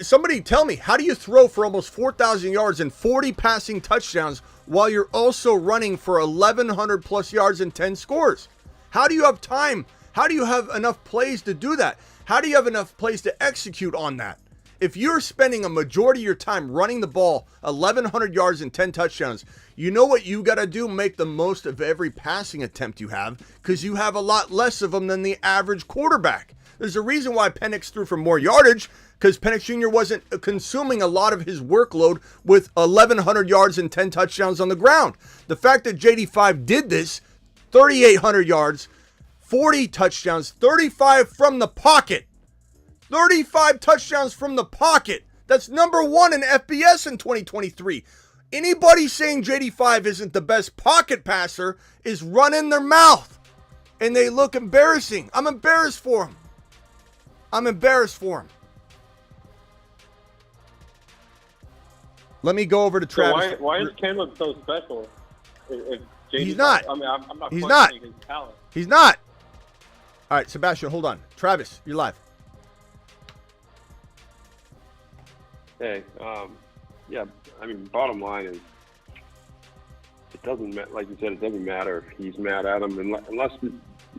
Somebody tell me, how do you throw for almost 4,000 yards and 40 passing touchdowns while you're also running for 1,100 plus yards and 10 scores? How do you have time? How do you have enough plays to do that? How do you have enough plays to execute on that? If you're spending a majority of your time running the ball 1,100 yards and 10 touchdowns, you know what you got to do? Make the most of every passing attempt you have, because you have a lot less of them than the average quarterback. There's a reason why Penix threw for more yardage, because Penix Jr. wasn't consuming a lot of his workload with 1,100 yards and 10 touchdowns on the ground. The fact that JD5 did this, 3,800 yards, 40 touchdowns, 35 from the pocket. 35 touchdowns from the pocket. That's number one in FBS in 2023. Anybody saying JD5 isn't the best pocket passer is running their mouth. And they look embarrassing. I'm embarrassed for him. Let me go over to Travis. So why is Caleb so special? If He's not. I mean, I'm not He's questioning not. his talent. He's not. All right, Sebastian, hold on. Travis, you're live. Hey, yeah, I mean, bottom line is, it doesn't matter, like you said, it doesn't matter if he's mad at him, unless,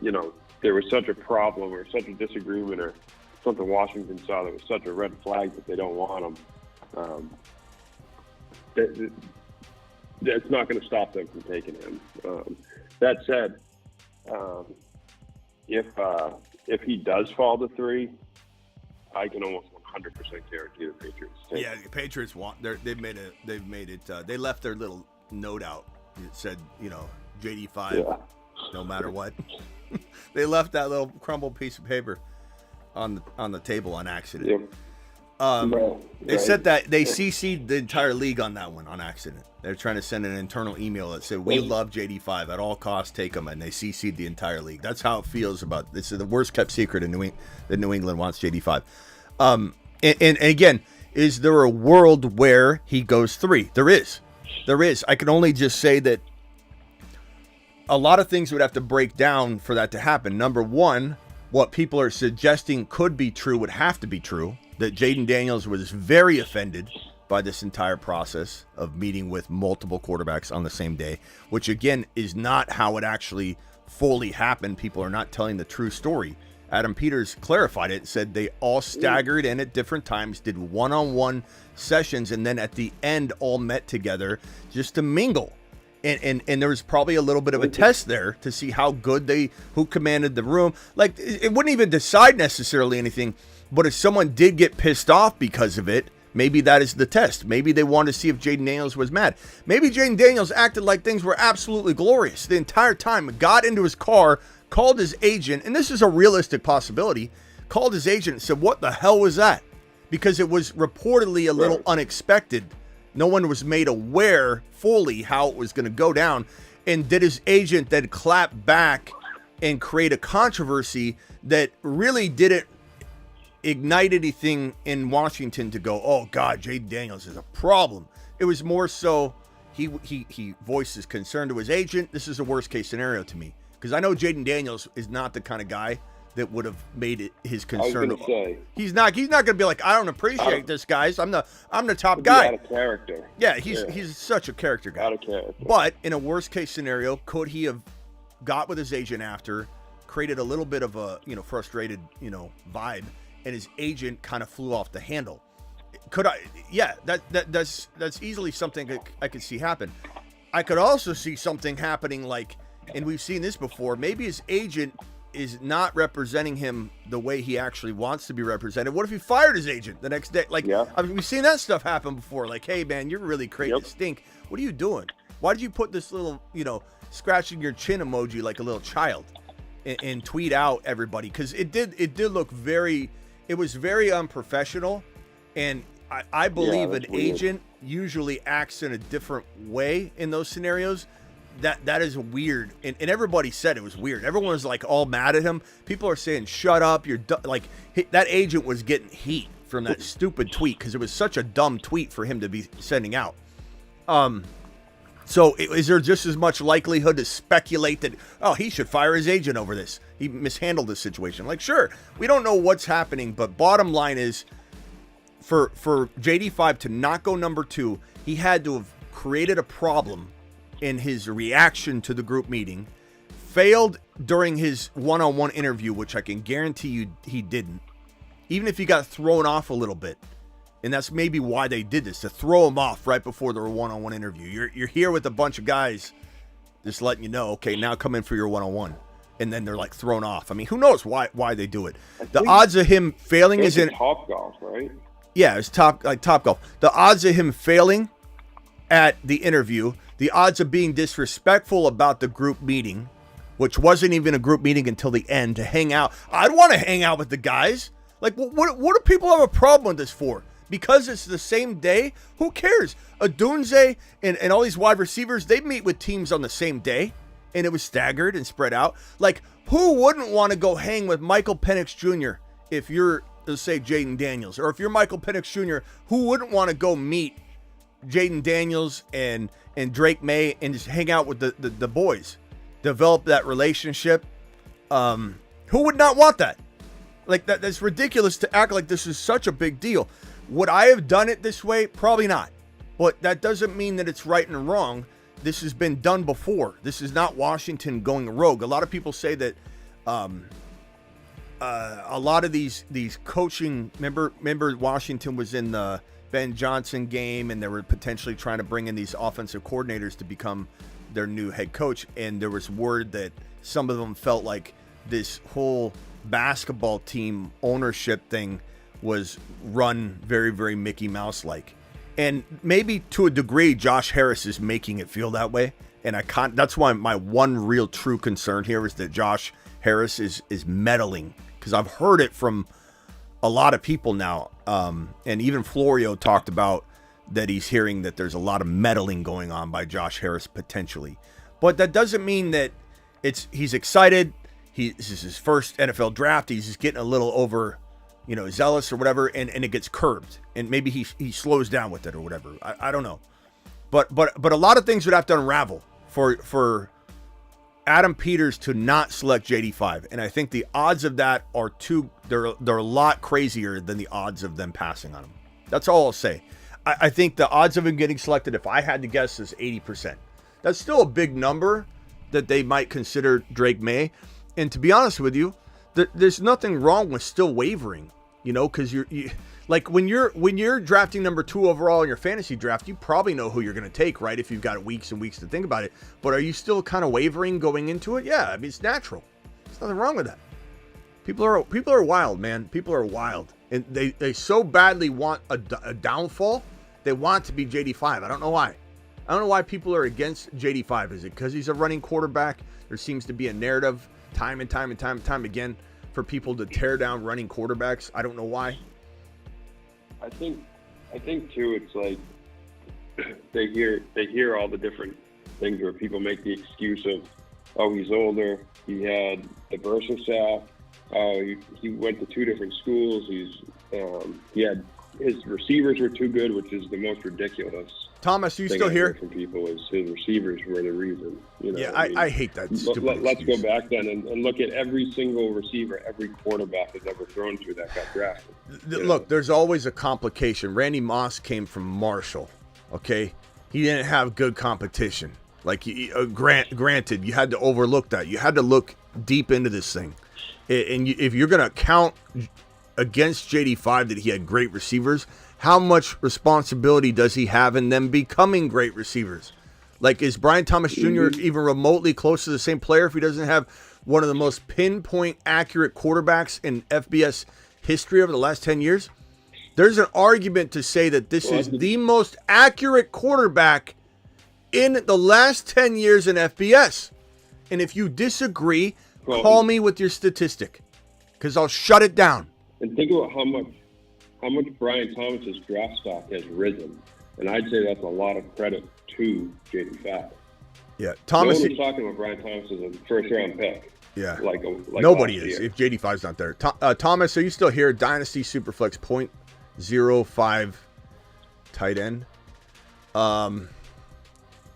you know, there was such a problem or such a disagreement or something Washington saw that was such a red flag that they don't want him. That's not going to stop them from taking him. That said, if he does fall to 3, I can almost 100% guarantee the Patriots take. Yeah, the Patriots want. They've made it. They left their little note out. It said, you know, JD5, no matter what. They left that little crumbled piece of paper on the table on accident. Yep. They said that they CC'd the entire league on that one on accident. They're trying to send an internal email that said, "We love JD5 at all costs, take him," and they CC'd the entire league. That's how it feels about this. Is the worst kept secret in New England wants JD5. And again, is there a world where he goes 3? There is. I can only just say that a lot of things would have to break down for that to happen. Number one, what people are suggesting could be true would have to be true. That Jayden Daniels was very offended by this entire process of meeting with multiple quarterbacks on the same day, which again is not how it actually fully happened. People are not telling the true story. Adam Peters clarified it, said they all staggered in at different times, did one-on-one sessions, and then at the end all met together just to mingle. And there was probably a little bit of a test there to see how good who commanded the room. Like, it wouldn't even decide necessarily anything, but if someone did get pissed off because of it, maybe that is the test. Maybe they wanted to see if Jayden Daniels was mad. Maybe Jayden Daniels acted like things were absolutely glorious the entire time, got into his car, called his agent, and this is a realistic possibility, called his agent and said, "What the hell was that?" Because it was reportedly a little unexpected. No one was made aware fully how it was going to go down. And did his agent then clap back and create a controversy that really didn't ignite anything in Washington to go, "Oh God, Jayden Daniels is a problem"? It was more so he voiced his concern to his agent. This is a worst case scenario to me, because I know Jayden Daniels is not the kind of guy that would have made it his concern. I was gonna say, he's not going to be like, "I don't appreciate this, guys. I'm the top guy." Out of character. Yeah, he's such a character guy. Out of character. But in a worst case scenario, could he have got with his agent after, created a little bit of a frustrated vibe, and his agent kind of flew off the handle? Could I? Yeah, that's easily something I could see happen. I could also see something happening like, and we've seen this before, maybe his agent is not representing him the way he actually wants to be represented. What if he fired his agent the next day? Like, I mean, we've seen that stuff happen before. Like, "Hey man, you're really creating a stink. What are you doing? Why did you put this little, scratching your chin emoji like a little child and tweet out everybody?" Because it did look it was very unprofessional. And I believe an agent usually acts in a different way in those scenarios. That is weird, and everybody said it was weird. Everyone was like all mad at him. People are saying, "Shut up, you're like." That agent was getting heat from that stupid tweet because it was such a dumb tweet for him to be sending out. So is there just as much likelihood to speculate that, "Oh, he should fire his agent over this, he mishandled this situation"? Like, sure, we don't know what's happening, but bottom line is, for JD5 to not go number 2, he had to have created a problem in his reaction to the group meeting, failed during his one-on-one interview, which I can guarantee you he didn't, even if he got thrown off a little bit. And that's maybe why they did this, to throw him off right before their one-on-one interview. You're here with a bunch of guys just letting you know, okay, now come in for your one-on-one. And then they're like thrown off. I mean, who knows why they do it. The odds of him failing is in Top Golf, right? Yeah, it's Top Golf. The odds of him failing at the interview, the odds of being disrespectful about the group meeting, which wasn't even a group meeting until the end, to hang out. I'd want to hang out with the guys. Like, what do people have a problem with this for? Because it's the same day? Who cares? Adunze and all these wide receivers, they meet with teams on the same day, and it was staggered and spread out. Like, who wouldn't want to go hang with Michael Penix Jr. if you're, let's say, Jayden Daniels? Or if you're Michael Penix Jr., who wouldn't want to go meet Jayden Daniels and Drake May and just hang out with the boys, develop that relationship. Who would not want that? Like that's ridiculous to act like this is such a big deal. Would I have done it this way? Probably not. But that doesn't mean that it's right and wrong. This has been done before. This is not Washington going rogue. A lot of people say that a lot of these coaching, remember Washington was in the Ben Johnson game and they were potentially trying to bring in these offensive coordinators to become their new head coach. And there was word that some of them felt like this whole basketball team ownership thing was run very, very Mickey Mouse-like. And maybe to a degree, Josh Harris is making it feel that way. And that's why my one real true concern here is that Josh Harris is meddling. Because I've heard it from a lot of people now. And even Florio talked about that he's hearing that there's a lot of meddling going on by Josh Harris potentially. But that doesn't mean that he's excited. This is his first NFL draft. He's just getting a little over, zealous or whatever, and it gets curbed. And maybe he slows down with it or whatever. I don't know. But a lot of things would have to unravel for Adam Peters to not select JD5. And I think the odds of that are they're a lot crazier than the odds of them passing on him. That's all I'll say. I think the odds of him getting selected, if I had to guess, is 80%. That's still a big number that they might consider Drake May. And to be honest with you, there's nothing wrong with still wavering, because you like when you're drafting number 2 overall in your fantasy draft, you probably know who you're going to take, right? If you've got weeks and weeks to think about it. But are you still kind of wavering going into it? Yeah, I mean, it's natural. There's nothing wrong with that. People are wild, man. People are wild, and they so badly want a downfall. They want to be JD5. I don't know why. I don't know why people are against JD5. Is it because he's a running quarterback? There seems to be a narrative time and time again for people to tear down running quarterbacks. I don't know why. I think too, it's like they hear all the different things where people make the excuse of, oh, he's older, he had the Versa staff, he went to 2 different schools, his receivers were too good, which is the most ridiculous. Thomas, are you still here? From people is his receivers were the reason. Yeah, I hate that stupid Let's excuse. go back then and look at every single receiver, every quarterback that's ever thrown to that got drafted. Look, there's always a complication. Randy Moss came from Marshall, okay? He didn't have good competition. Like, granted, you had to overlook that. You had to look deep into this thing. And if you're going to count against JD5 that he had great receivers, how much responsibility does he have in them becoming great receivers? Like, is Brian Thomas Jr. even remotely close to the same player if he doesn't have one of the most pinpoint accurate quarterbacks in FBS history over the last 10 years? There's an argument to say that this is the most accurate quarterback in the last 10 years in FBS. And if you disagree, call me with your statistic, because I'll shut it down. And think about how much Brian Thomas's draft stock has risen, and I'd say that's a lot of credit to JD5. Yeah, Thomas. No one's talking about Brian Thomas as a first-round pick. Yeah, like nobody is. If JD5's not there, Thomas, are you still here? Dynasty Superflex 0.05 tight end.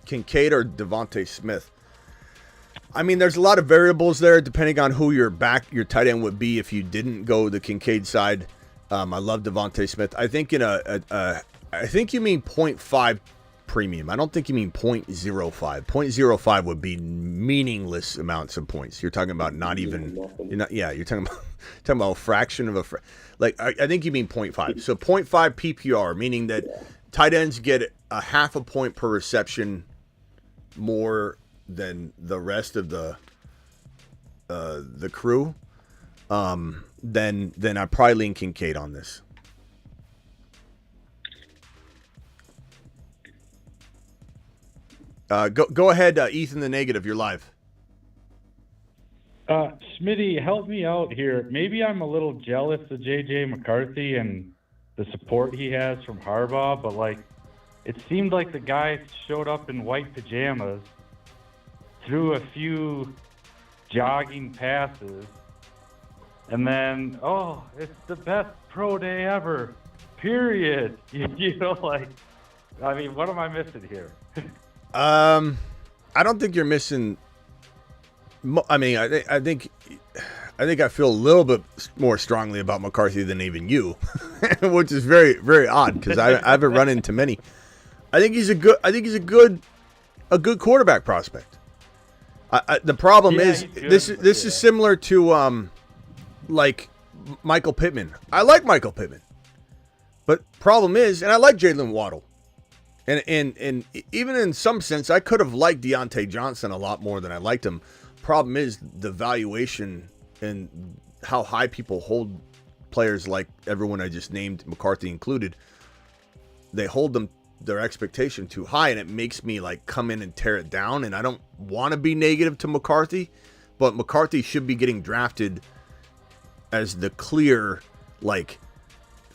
Kincaid or Devontae Smith. I mean, there's a lot of variables there depending on who your tight end would be if you didn't go the Kincaid side. I love Devontae Smith. I think I think you mean 0.5 premium. I don't think you mean 0.05. 0.05 would be meaningless amounts of points. You're talking about not even. You're talking about a fraction of a. I think you mean 0.5. So 0.5 PPR, meaning that tight ends get a half a point per reception more than the rest of the crew. Then I probably lean Kincaid on this. Go ahead, Ethan the Negative. You're live. Smitty, help me out here. Maybe I'm a little jealous of J.J. McCarthy and the support he has from Harbaugh, but it seemed like the guy showed up in white pajamas, threw a few jogging passes, and then, it's the best pro day ever, period. I mean, what am I missing here? I don't think you're missing. I mean, I think I feel a little bit more strongly about McCarthy than even you, which is very, very odd because I haven't run into many. I think he's a good quarterback prospect. The problem is this is similar to like Michael Pittman. I like Michael Pittman, but problem is, and I like Jalen Waddle, and even in some sense, I could have liked Deontay Johnson a lot more than I liked him. Problem is the valuation and how high people hold players like everyone I just named, McCarthy included. They hold their expectation too high, and it makes me like come in and tear it down. And I don't want to be negative to McCarthy, but McCarthy should be getting drafted as the clear like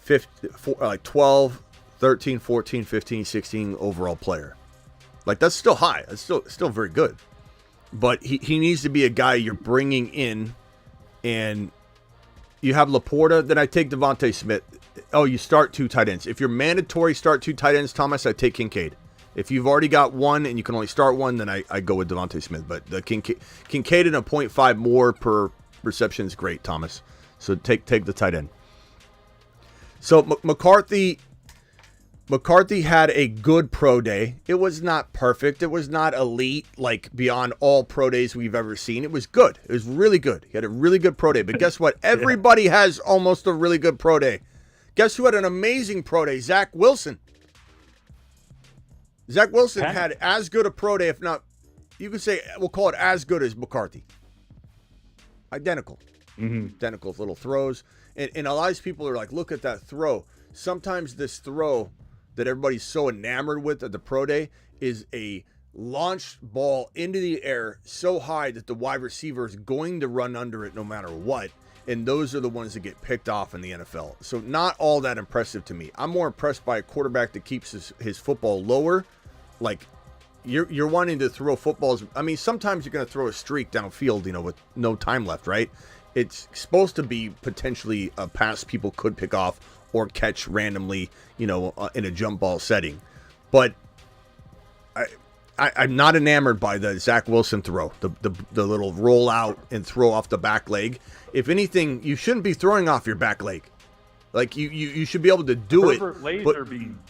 12, 13, 14, 15, 16 overall player. Like that's still high. That's still very good. But he needs to be a guy you're bringing in, and you have Laporta. Then I take Devontae Smith. Oh, you start 2 tight ends. If you're mandatory start 2 tight ends, Thomas, I take Kincaid. If you've already got one and you can only start one, then I go with Devontae Smith. But the Kincaid and a 0.5 more per reception is great, Thomas. So take the tight end. So McCarthy had a good pro day. It was not perfect. It was not elite, like beyond all pro days we've ever seen. It was good. It was really good. He had a really good pro day. But guess what? Everybody has almost a really good pro day. Guess who had an amazing pro day? Zach Wilson. Zach Wilson had as good a pro day, if not, you could say, we'll call it as good as McCarthy. Identical. Identical little throws. And a lot of people are like, look at that throw. Sometimes this throw that everybody's so enamored with at the pro day is a launched ball into the air so high that the wide receiver is going to run under it no matter what. And those are the ones that get picked off in the NFL. So not all that impressive to me. I'm more impressed by a quarterback that keeps his football lower. Like you're wanting to throw footballs. I mean, sometimes you're going to throw a streak downfield, with no time left, right? It's supposed to be potentially a pass people could pick off or catch randomly, in a jump ball setting. But I'm not enamored by the Zach Wilson throw, the little roll out and throw off the back leg. If anything, you shouldn't be throwing off your back leg. Like you should be able to do it.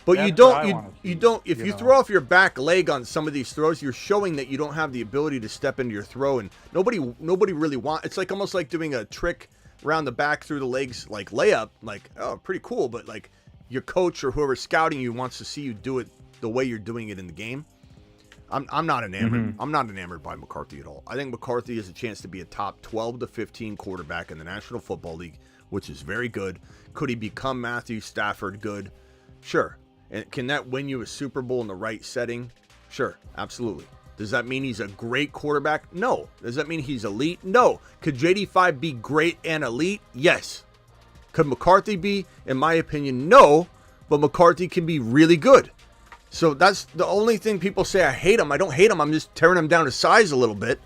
But you don't. If you throw off your back leg on some of these throws, you're showing that you don't have the ability to step into your throw, and nobody really wants. It's like almost like doing a trick around the back through the legs, like layup. Like, oh, pretty cool, but like your coach or whoever's scouting you wants to see you do it the way you're doing it in the game. I'm not enamored. I'm not enamored by McCarthy at all. I think McCarthy has a chance to be a top 12 to 15 quarterback in the National Football League, which is very good. Could he become Matthew Stafford good? Sure. And can that win you a Super Bowl in the right setting? Sure, absolutely. Does that mean he's a great quarterback? No. Does that mean he's elite? No. Could JD5 be great and elite? Yes. Could McCarthy be? In my opinion, no. But McCarthy can be really good. So that's the only thing people say I hate him. I don't hate him. I'm just tearing him down to size a little bit.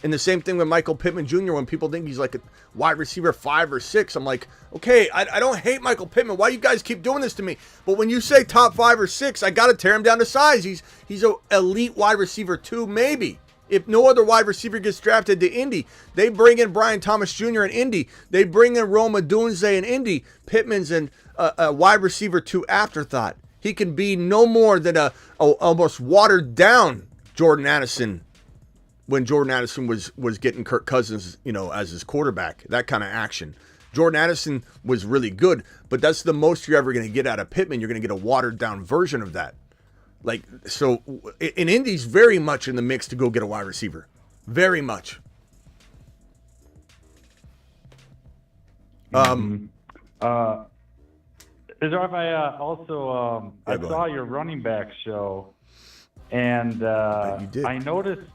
And the same thing with Michael Pittman Jr. when people think he's like a wide receiver 5 or 6. I'm like, okay, I don't hate Michael Pittman. Why do you guys keep doing this to me? But when you say top 5 or 6, I got to tear him down to size. He's an elite wide receiver 2, maybe. If no other wide receiver gets drafted to Indy, they bring in Brian Thomas Jr. in Indy. They bring in Rome Odunze in Indy. Pittman's a wide receiver 2 afterthought. He can be no more than a almost watered down Jordan Addison when Jordan Addison was getting Kirk Cousins, as his quarterback, that kind of action. Jordan Addison was really good, but that's the most you're ever going to get out of Pittman. You're going to get a watered down version of that. Like, so, and Indy's very much in the mix to go get a wide receiver. Very much. Is there, I also I saw your running back show, and you did. I noticed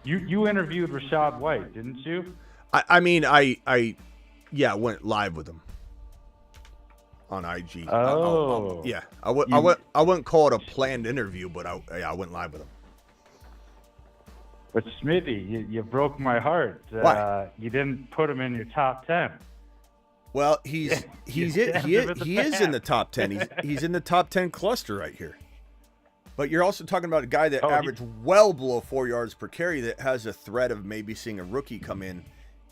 you interviewed Rachaad White, didn't you? I went live with him on IG. Oh, I wouldn't call it a planned interview, but I went live with him. But Smitty, you broke my heart. Why? You didn't put him in your top 10. Well, he is in the top 10. He's in the top 10 cluster right here. But you're also talking about a guy that averaged well below 4 yards per carry that has a threat of maybe seeing a rookie come in,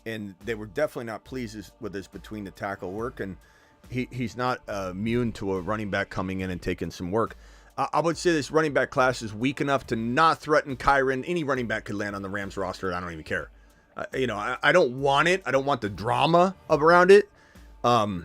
and they were definitely not pleased with his between the tackle work, and he's not immune to a running back coming in and taking some work. I would say this running back class is weak enough to not threaten Kyren. Any running back could land on the Rams roster. I don't even care. I don't want it. I don't want the drama around it. I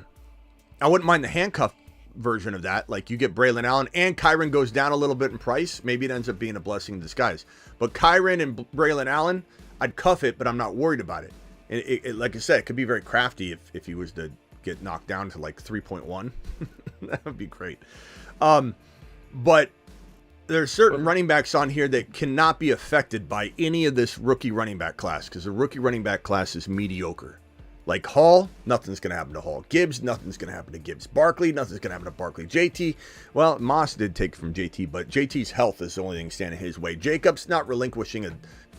wouldn't mind the handcuff version of that. Like you get Braylon Allen and Kyren goes down a little bit in price. Maybe it ends up being a blessing in disguise. But Kyren and Braylon Allen, I'd cuff it, but I'm not worried about it. It like I said, it could be very crafty if he was to get knocked down to like 3.1. That would be great. But there's certain running backs on here that cannot be affected by any of this rookie running back class because the rookie running back class is mediocre. Like Hall, nothing's going to happen to Hall. Gibbs, nothing's going to happen to Gibbs. Barkley, nothing's going to happen to Barkley. JT, well, Moss did take from JT, but JT's health is the only thing standing his way. Jacobs not relinquishing a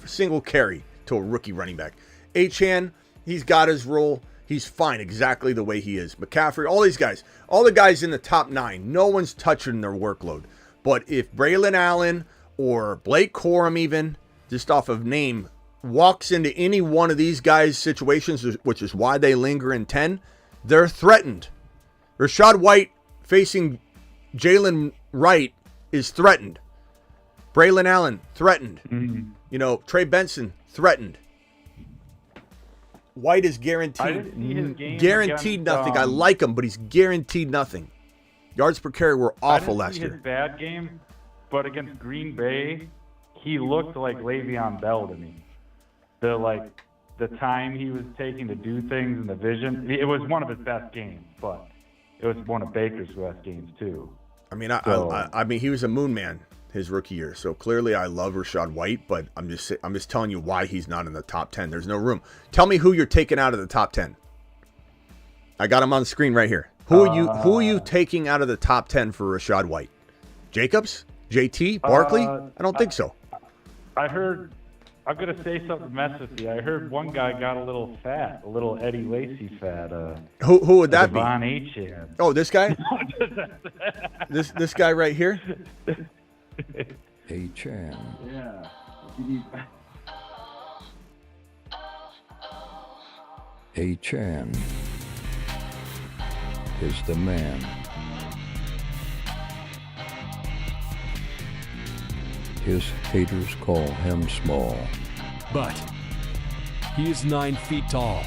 single carry to a rookie running back. Achane, he's got his role. He's fine exactly the way he is. McCaffrey, all these guys, all the guys in the top 9, no one's touching their workload. But if Braylon Allen or Blake Corum even, just off of name, walks into any one of these guys' situations, which is why they linger in 10, they're threatened. Rachaad White facing Jalen Wright is threatened. Braylon Allen, threatened. Mm-hmm. Trey Benson, threatened. White is guaranteed nothing. I like him, but he's guaranteed nothing. Yards per carry were awful last year. His bad game, but against Green Bay, he looked like Le'Veon Bell to me. The time he was taking to do things and the vision, it was one of his best games, but it was one of Baker's best games too. I mean, he was a moon man his rookie year, so clearly I love Rachaad White, but I'm just telling you why he's not in the top 10. There's no room. Tell me who you're taking out of the top 10. I got him on the screen right here. Who are you taking out of the top 10 for Rachaad White? Jacobs? JT? Barkley? I don't think so. I'm going to say something mess with you. I heard one guy got a little fat, a little Eddie Lacy fat. Who would that be? Devon Achane. Oh, this guy? this guy right here? Achane. Yeah. Achane is the man. His haters call him small. But he is 9 feet tall.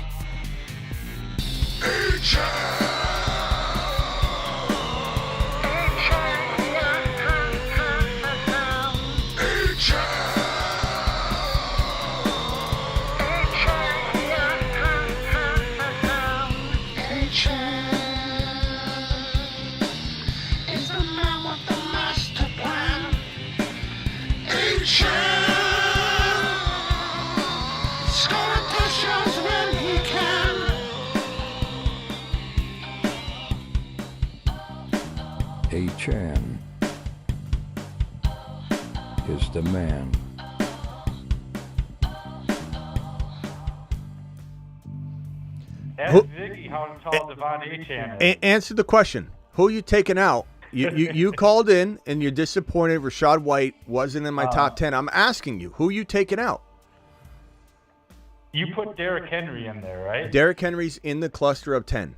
Achane is the man. Ask Ziggy how tall Devon Achane is. Answer the question. Who are you taking out? You called in and you're disappointed Rachaad White wasn't in my top 10. I'm asking you, who are you taking out? You put Derrick Henry in there, right? Derrick Henry's in the cluster of 10.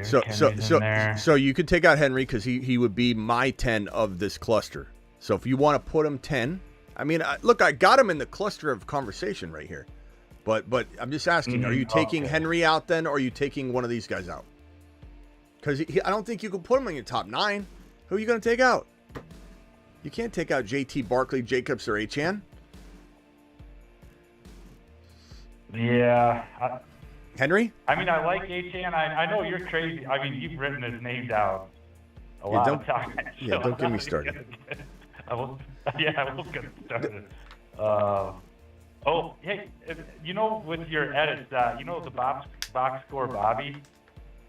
So you could take out Henry because he would be my 10 of this cluster. So if you want to put him 10, I mean, look, I got him in the cluster of conversation right here. But I'm just asking, are you taking Henry out then, or are you taking one of these guys out? Because I don't think you can put him in your top 9. Who are you going to take out? You can't take out JT, Barkley, Jacobs, or Achane. Yeah. Henry? I mean, I like Achane. I know you're crazy. I mean, you've written his name down a lot of times. Yeah, don't get me started. I was going to start it. Hey, with your edits, the box score Bobby?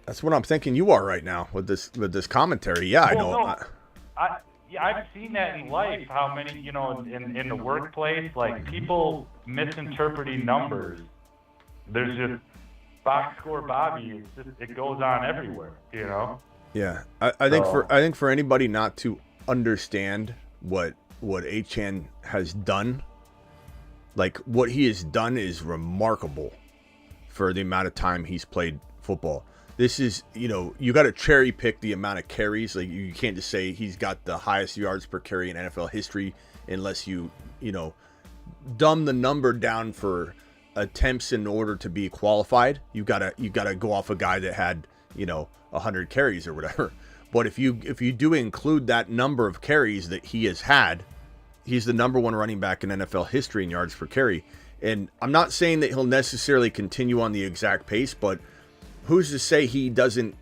That's what I'm thinking you are right now with this commentary. Yeah, I know. No. I've seen that in life, how many, in the workplace, like people misinterpreting numbers. There's just box score Bobby. It goes on everywhere, Yeah, I think for anybody not to understand what Achane has done, like what he has done is remarkable for the amount of time he's played football. This is, you got to cherry pick the amount of carries. Like you can't just say he's got the highest yards per carry in NFL history unless you dumb the number down for attempts in order to be qualified. You gotta go off a guy that had 100 carries or whatever. But if you do include that number of carries that he has had, he's the number one running back in NFL history in yards per carry. And I'm not saying that he'll necessarily continue on the exact pace, but who's to say he doesn't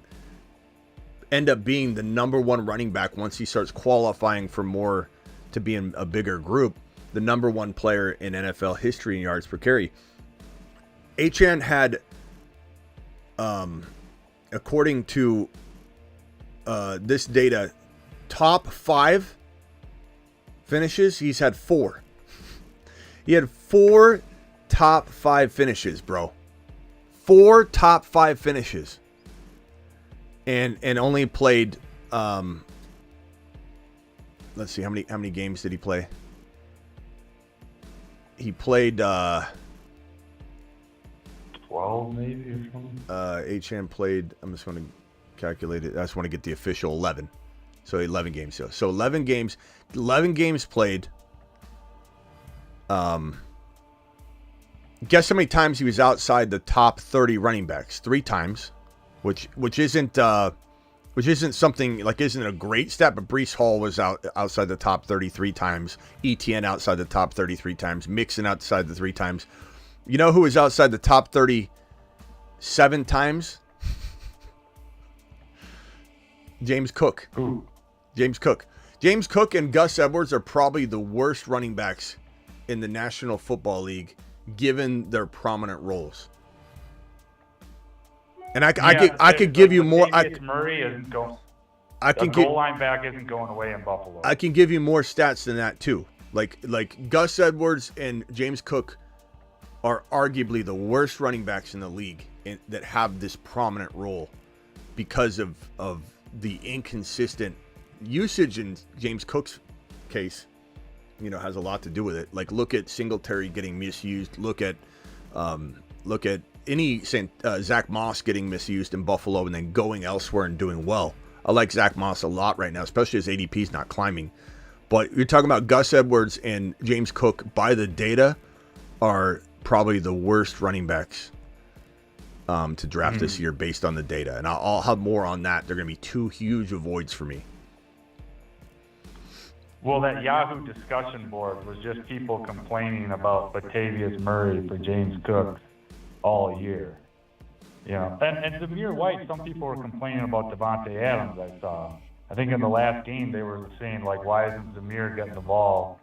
end up being the number one running back once he starts qualifying for more to be in a bigger group, the number one player in NFL history in yards per carry. Achane had, according to this data, top 5 finishes. He's had 4. He had 4 top 5 finishes, bro. 4 top 5 finishes. And only played, let's see, how many games did he play? He played 12 maybe or something. Achane played, I'm just going to calculate it. I just want to get the official 11. So 11 games. So 11 games played. Guess how many times he was outside the top 30 running backs? 3 times, which isn't something like, isn't a great stat, but Breece Hall was outside the top 33 times. ETN outside the top 33 times. Mixon outside the 3 times. You know who was outside the top 37 times? James Cook. Ooh. James Cook and Gus Edwards are probably the worst running backs in the National Football League, given their prominent roles. And I could give you more. Murray isn't going. Goal line back isn't going away in Buffalo. I can give you more stats than that too. Like Gus Edwards and James Cook are arguably the worst running backs in the league that have this prominent role because of the inconsistent usage in James Cook's case. Has a lot to do with it. Like, look at Singletary getting misused. Look at any Zach Moss getting misused in Buffalo and then going elsewhere and doing well. I like Zach Moss a lot right now, especially as ADP's not climbing. But you're talking about Gus Edwards and James Cook, by the data, are probably the worst running backs to draft this year based on the data. And I'll have more on that. They're going to be 2 huge avoids for me. Well, that Yahoo discussion board was just people complaining about Latavius Murray for James Cook all year. And Zamir White, some people were complaining about Devontae Adams, I saw. I think in the last game they were saying, like, why isn't Zamir getting the ball?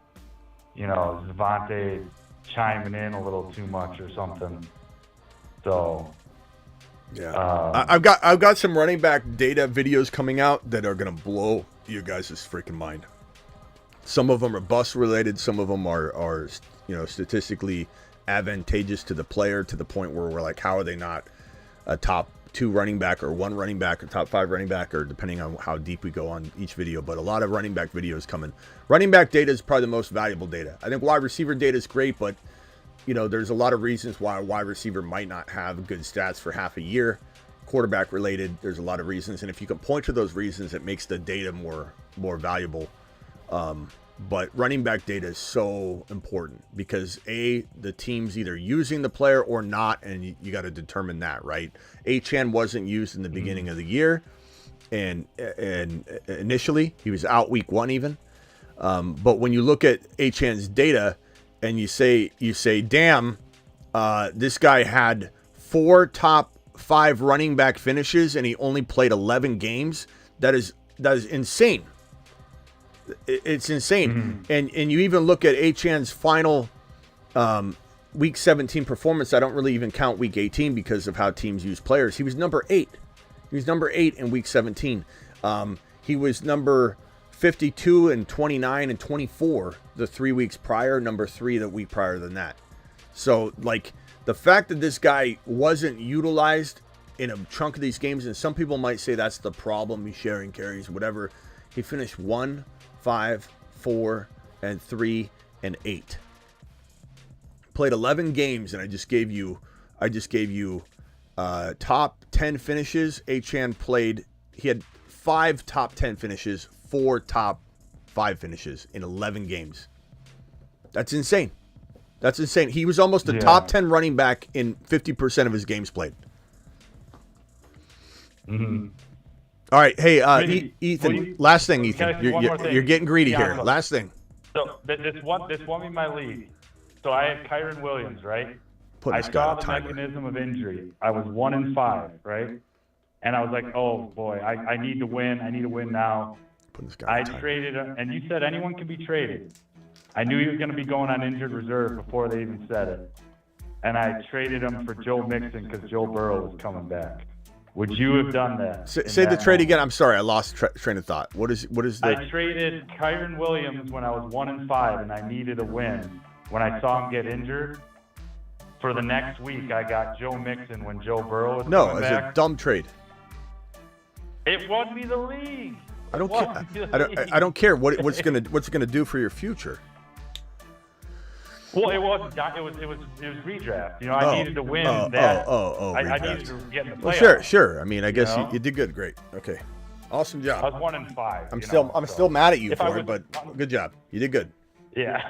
Is Devontae chiming in a little too much or something? So... yeah, I've got some running back data videos coming out that are gonna blow you guys' freaking mind. Some of them are bus related. Some of them are statistically advantageous to the player to the point where we're like, how are they not a top 2 running back or 1 running back or top 5 running back, or depending on how deep we go on each video. But a lot of running back videos coming. Running back data is probably the most valuable data. I think wide receiver data is great, but there's a lot of reasons why a wide receiver might not have good stats for half a year. Quarterback related, there's a lot of reasons. And if you can point to those reasons, it makes the data more valuable. But running back data is so important because the team's either using the player or not, and you got to determine that, right? Achane wasn't used in the beginning of the year, and initially he was out week 1 even. But when you look at Achane's data and you say, damn, this guy had 4 top 5 running back finishes and he only played 11 games. That is insane. It's insane. And you even look at Achane's final week 17 performance. I don't really even count week 18 because of how teams use players. He was number 8. He was number 8 in week 17. He was number 52 and 29 and 24 the 3 weeks prior, number 3 the week prior than that. So, like, the fact that this guy wasn't utilized in a chunk of these games, and some people might say that's the problem. He's sharing carries, whatever. He finished 1, 5, 4, and 3, and 8. Played 11 games, and I just gave you top 10 finishes. Achane played. He had 5 top 10 finishes, 4 top 5 finishes in 11 games. That's insane. That's insane. He was almost a top 10 running back in 50% of his games played. Mm-hmm. All right. Hey, Ethan, last thing, Ethan. You're getting greedy here. Last thing. So this won me my league. So I had Kyron Williams, right? I this guy saw on the timer. mechanism of injury. I was 1-5, right? And I was like, oh boy, I need to win. I need to win now. Putting this guy I on timer. traded him, and you said anyone can be traded. I knew he was going to be going on injured reserve before they even said it. And I traded him for Joe Mixon because Joe Burrow was coming back. Would you have done that? Say the trade again. I'm sorry, I lost train of thought. What is the? I traded Kyron Williams when I was 1-5, and I needed a win. When I saw him get injured, for the next week, I got Joe Mixon when Joe Burrow was coming it's back. a dumb trade. It won me the league. I don't care. I don't care what's gonna do for your future. Well, it wasn't. It was redraft. You know, I needed to win that. I needed to get in the playoffs. Well, sure. I mean, I guess you did good. Great. Okay. Awesome job. I was 1-5. I'm still mad at you for it, but good job. You did good. Yeah.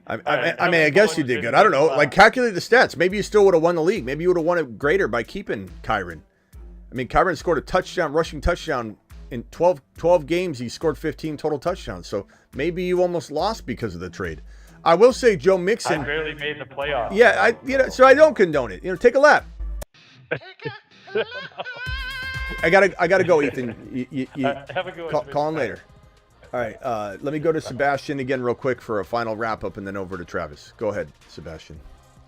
I mean, I guess you did good. I don't know. Like, calculate the stats. Maybe you still would have won the league. Maybe you would have won it greater by keeping Kyron. I mean, Kyron scored a rushing touchdown in 12 games. He scored 15 total touchdowns. So maybe you almost lost because of the trade. I will say Joe Mixon. I barely made the playoffs. Yeah, so I don't condone it. Take a lap. I gotta go, Ethan. Have a good one. Call him later. All right, let me go to Sebastian again real quick for a final wrap-up, and then over to Travis. Go ahead, Sebastian.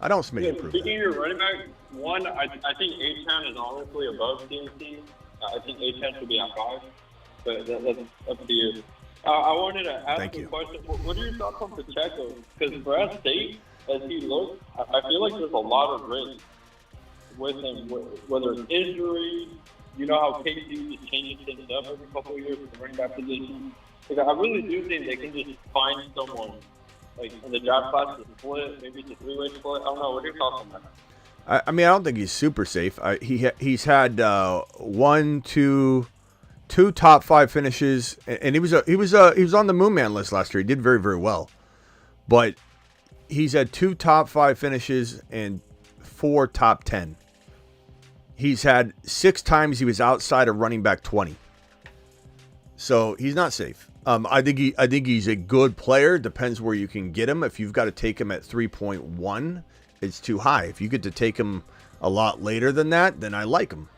I don't Smitty approve Speaking that. of your running back, I think Achane is honestly above CMC. I think Achane should be at 5, but that's up to you. I wanted to ask you a question. What are your thoughts on Pacheco? Because for us State, as he looks, I feel like there's a lot of risk with him, whether it's injury. You know how KC just changes things up every couple of years with the running back position. Because I really do think they can just find someone, like in the draft class, to split, maybe it's a 3-way split. I don't know. What are your thoughts on that? I mean, I don't think he's super safe. He's had 2 top 5 finishes, and he was on the Moon Man list last year. He did very, very well, but he's had 2 top 5 finishes and 4 top 10. He's had 6 times he was outside of running back 20, so he's not safe. I think he's a good player. Depends where you can get him. If you've got to take him at 3.1, it's too high. If you get to take him a lot later than that, then I like him.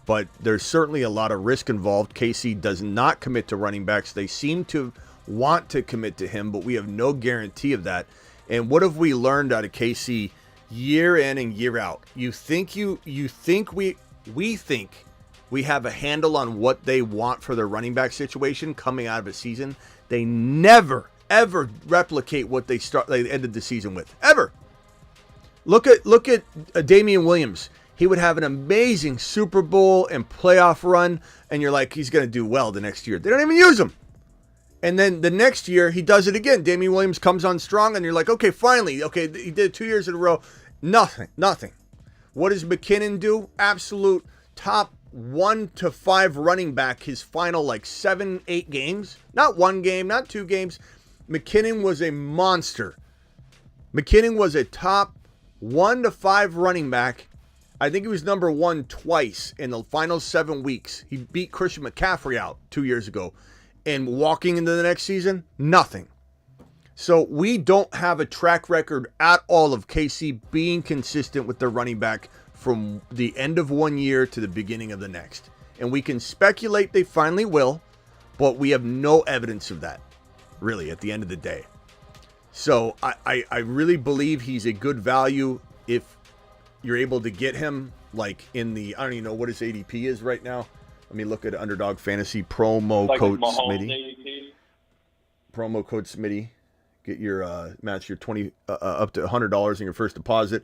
But there's certainly a lot of risk involved. KC does not commit to running backs. They seem to want to commit to him, but we have no guarantee of that. And what have we learned out of KC year in and year out? We think we have a handle on what they want for their running back situation coming out of a season. They never, ever replicate what they ended the season with. Ever. Look at Damian Williams. He would have an amazing Super Bowl and playoff run, and you're like, he's going to do well the next year. They don't even use him. And then the next year, he does it again. Damian Williams comes on strong, and you're like, okay, finally. Okay, he did it 2 years in a row. Nothing. What does McKinnon do? Absolute top 1 to 5 running back his final 7-8 games. Not 1 game, not 2 games. McKinnon was a monster. McKinnon was a top 1 to 5 running back. I think he was number 1 twice in the final 7 weeks. He beat Christian McCaffrey out 2 years ago. And walking into the next season, nothing. So we don't have a track record at all of KC being consistent with their running back from the end of 1 year to the beginning of the next. And we can speculate they finally will, but we have no evidence of that, really, at the end of the day. So I really believe he's a good value if you're able to get him in the, I don't even know what his ADP is right now. Let me look at Underdog Fantasy promo code Smitty. Promo code Smitty. Get your match your 20 up to $100 in your first deposit.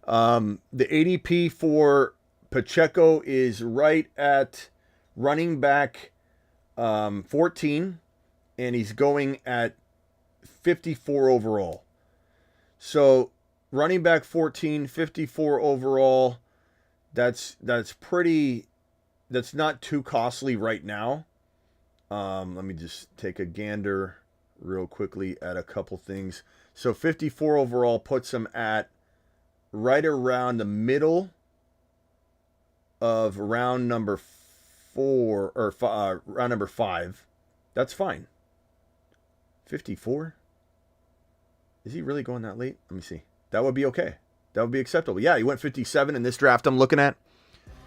The ADP for Pacheco is right at running back 14, and he's going at 54 overall. So running back 14, 54 overall. That's not too costly right now. Let me just take a gander real quickly at a couple things. So 54 overall puts him at right around the middle of round number 4 or round number 5. That's fine. 54? Is he really going that late? Let me see. That would be okay. That would be acceptable. Yeah, he went 57 in this draft I'm looking at.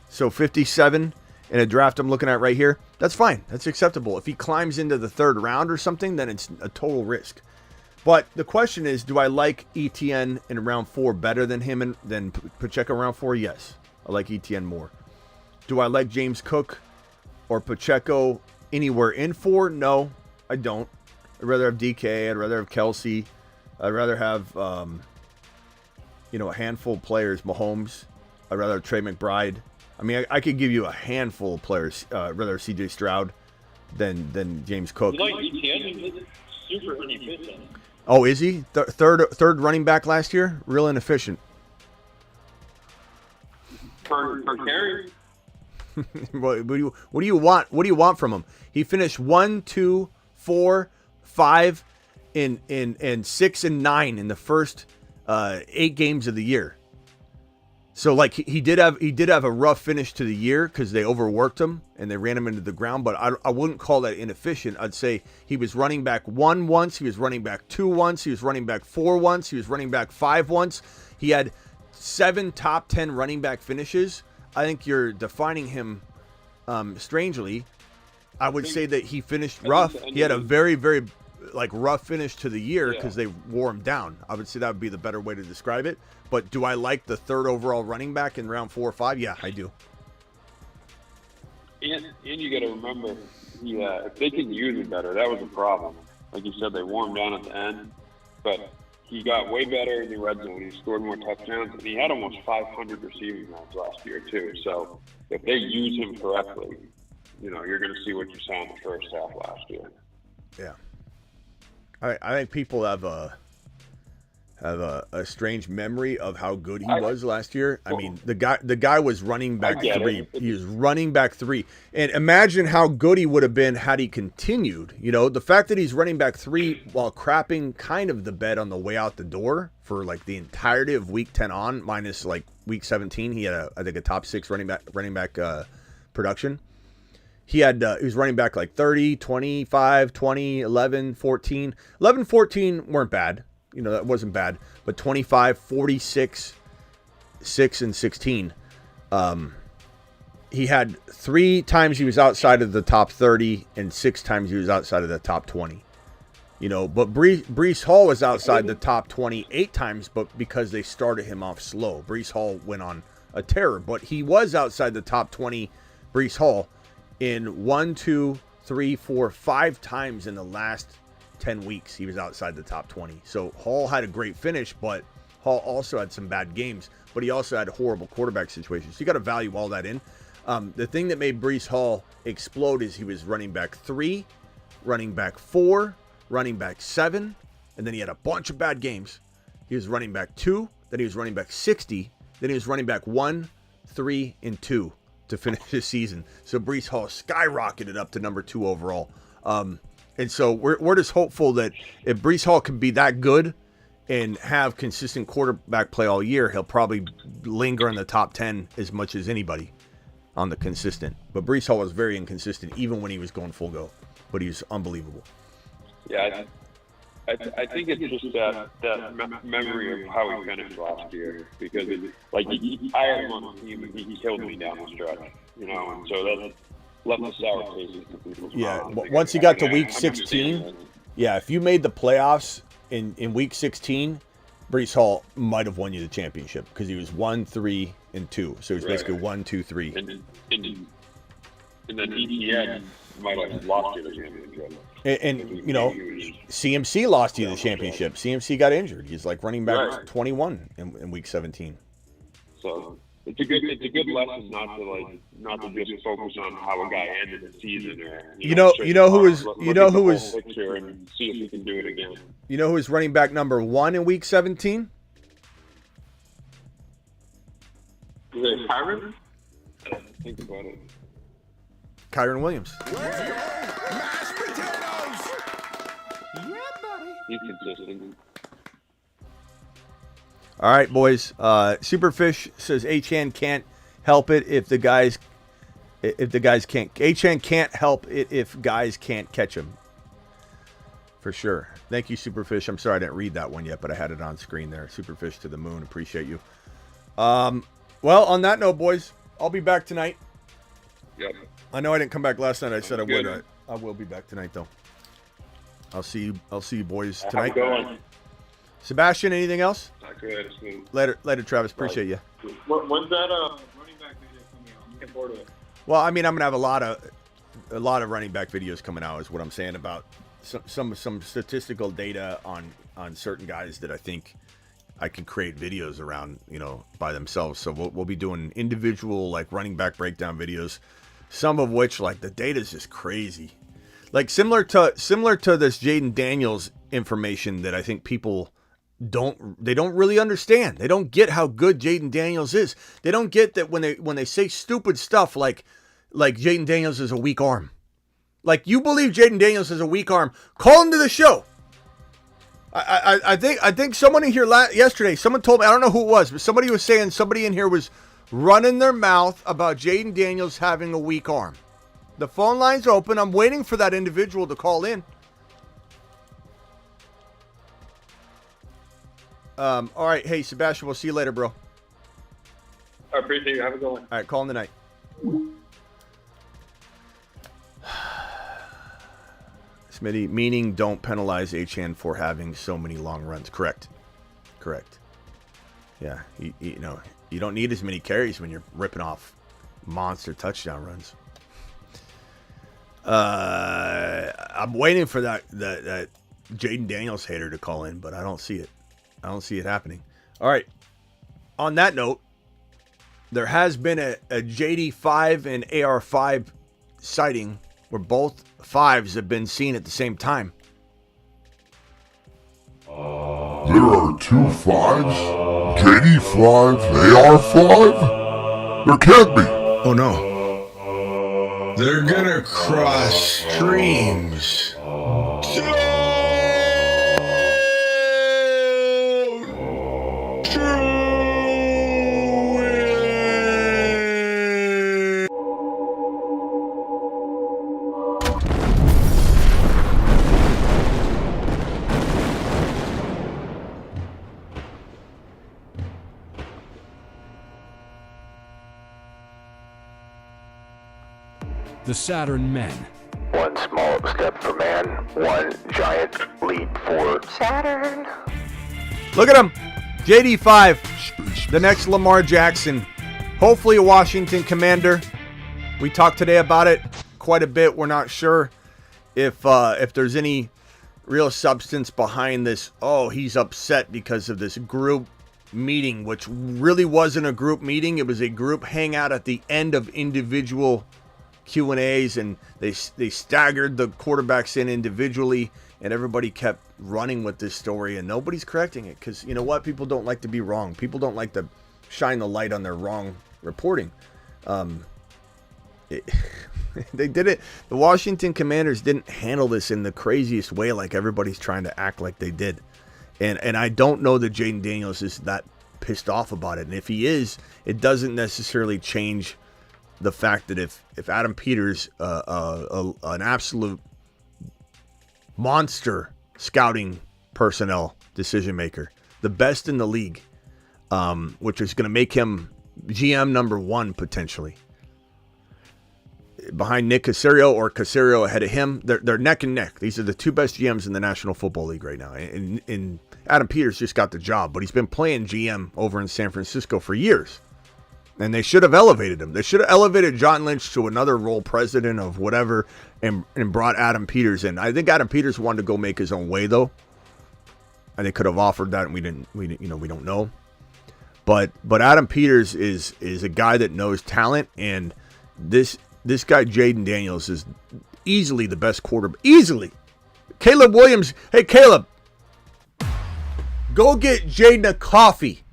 So 57 in a draft I'm looking at right here. That's fine. That's acceptable. If he climbs into the 3rd round or something, then it's a total risk. But the question is, do I like ETN in round 4 better than him than Pacheco in round 4? Yes. I like ETN more. Do I like James Cook or Pacheco anywhere in 4? No, I don't. I'd rather have DK. I'd rather have Kelsey. I'd rather have, a handful of players. Mahomes. I'd rather have Trey McBride. I mean, I could give you a handful of players. I'd rather have CJ Stroud than James Cook. You like ETN? He's super inefficient. Oh, is he? Third running back last year? Real inefficient. Per carry? What do you want? What do you want from him? He finished 1, 2, 4, 5 in 6 and 9 in the first 8 games of the year. So like he did have a rough finish to the year because they overworked him and they ran him into the ground. But I wouldn't call that inefficient. I'd say he was running back 1 once, he was running back 2 once, he was running back 4 once, he was running back 5 once. He had 7 top 10 running back finishes. I think you're defining him strangely. I would say that he finished rough. He had a very, very rough finish to the year because they wore him down. I would say that would be the better way to describe it. But do I like the 3rd overall running back in round 4 or 5? Yeah, I do. And you got to remember, if they can use him better, that was a problem. Like you said, they wore him down at the end, but he got way better in the red zone. He scored more touchdowns, and he had almost 500 receiving yards last year too. So if they use him correctly, you're going to see what you saw in the first half last year. Yeah. I think people have a strange memory of how good he was last year. I mean, the guy was running back 3. He was running back 3. And imagine how good he would have been had he continued. The fact that he's running back 3 while crapping kind of the bed on the way out the door for the entirety of week 10 on, minus week 17, he had I think a top 6 running back production. He was running back 30, 25, 20, 11, 14. 11, 14 weren't bad. That wasn't bad. But 25, 46, 6, and 16. He had 3 times he was outside of the top 30 and 6 times he was outside of the top 20. But Breece Hall was outside the top 20 8 times, but because they started him off slow. Breece Hall went on a tear, but he was outside the top 20, Breece Hall, in 1, 2, 3, 4, 5 times in the last 10 weeks. He was outside the top 20. So Hall had a great finish, but Hall also had some bad games, but he also had horrible quarterback situations. So you got to value all that in. The thing that made Breece Hall explode is he was running back 3, running back 4, running back 7, and then he had a bunch of bad games. He was running back 2, then he was running back 60, then he was running back 1, 3, and 2 to finish his season. So Breece Hall skyrocketed up to number 2 overall. And so we're just hopeful that if Breece Hall can be that good and have consistent quarterback play all year, he'll probably linger in the top 10 as much as anybody on the consistent. But Breece Hall was very inconsistent even when he was going full go. But he was unbelievable. Yeah, I think it's just that memory of how he finished last year, because I had him on the team and he killed me down the stretch, and so that left the sour taste in people's mouths. Once he got to week 16, if you made the playoffs in week 16, Breece Hall might have won you the championship because he was 1, 3, and 2. So he was basically 1, 2, 3. And then ETN might have lost you the championship. And CMC lost you the championship. CMC got injured. He's running back 21 in week 17. So it's a good lesson not to just focus on how a guy ended the season, or you know who was picture and see if he can do it again. You know who was running back number 1 in Week 17? Is it Kyron? Think about it. Kyron Williams. Mashed potatoes. He's consistent. All right, boys. Superfish says Achan can't help it if the guys can't. Achan can't help it if guys can't catch him. For sure. Thank you, Superfish. I'm sorry I didn't read that one yet, but I had it on screen there. Superfish to the moon. Appreciate you. Well, on that note, boys, I'll be back tonight. Yep. I know I didn't come back last night. I said I would. Good. I will be back tonight, though. I'll see you boys tonight. Going. Sebastian, anything else? Good. Later, Travis. Appreciate you. When's that running back video coming out? I'm looking forward to it. Well, I mean, I'm gonna have a lot of running back videos coming out. Is what I'm saying about some statistical data on certain guys that I think I can create videos around, by themselves. So we'll be doing individual like running back breakdown videos. Some of which, like, the data is just crazy. Like similar to this Jayden Daniels information that I think people don't really understand. They don't get how good Jayden Daniels is. They don't get that when they say stupid stuff like Jayden Daniels is a weak arm. Like, you believe Jayden Daniels is a weak arm, call into the show. I think someone in here yesterday, someone told me, I don't know who it was, but somebody was saying somebody in here was running their mouth about Jayden Daniels having a weak arm. The phone line's open. I'm waiting for that individual to call in. All right. Hey, Sebastian, we'll see you later, bro. I appreciate you. Have a good one. All right. Call in tonight. Smitty, meaning don't penalize Achan for having so many long runs. Correct. Yeah. You don't need as many carries when you're ripping off monster touchdown runs. I'm waiting for that Jayden Daniels hater to call in, but I don't see it. I don't see it happening. All right. On that note, there has been a JD5 and AR5 sighting where both 5s have been seen at the same time. There are 2 5s? JD5, AR5? There can't be. Oh no. They're gonna cross streams. The Saturn men. One small step for man, one giant leap for Saturn. Look at him. JD5, the next Lamar Jackson. Hopefully a Washington Commander. We talked today about it quite a bit. We're not sure if there's any real substance behind this. Oh, he's upset because of this group meeting, which really wasn't a group meeting. It was a group hangout at the end of individual Q&As, and they staggered the quarterbacks in individually, and everybody kept running with this story, and nobody's correcting it because, you know what? People don't like to be wrong. People don't like to shine the light on their wrong reporting. They did it. The Washington Commanders didn't handle this in the craziest way like everybody's trying to act like they did. And I don't know that Jayden Daniels is that pissed off about it. And if he is, it doesn't necessarily change the fact that if Adam Peters, an absolute monster scouting personnel decision maker, the best in the league, which is going to make him GM number 1 potentially, behind Nick Caserio or Caserio ahead of him, they're neck and neck. These are the 2 best GMs in the National Football League right now. And Adam Peters just got the job, but he's been playing GM over in San Francisco for years. And they should have elevated him. They should have elevated John Lynch to another role, president of whatever, and brought Adam Peters in. I think Adam Peters wanted to go make his own way, though. And they could have offered that, and we don't know. But Adam Peters is a guy that knows talent, and this guy Jayden Daniels is easily the best quarterback. Easily. Caleb Williams. Hey, Caleb. Go get Jayden a coffee.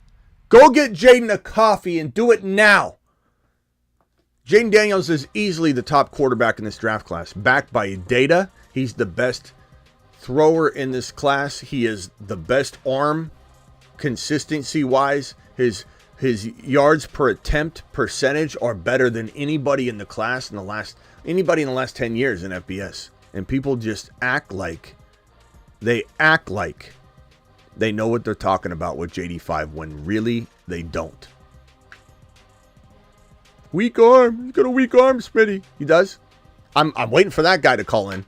Go get Jayden a coffee and do it now. Jayden Daniels is easily the top quarterback in this draft class. Backed by data, he's the best thrower in this class. He is the best arm consistency-wise. His yards per attempt percentage are better than anybody in the class anybody in the last 10 years in FBS. And people just act like they know what they're talking about with JD5 when really they don't. Weak arm. He's got a weak arm, Smitty. He does. I'm waiting for that guy to call in.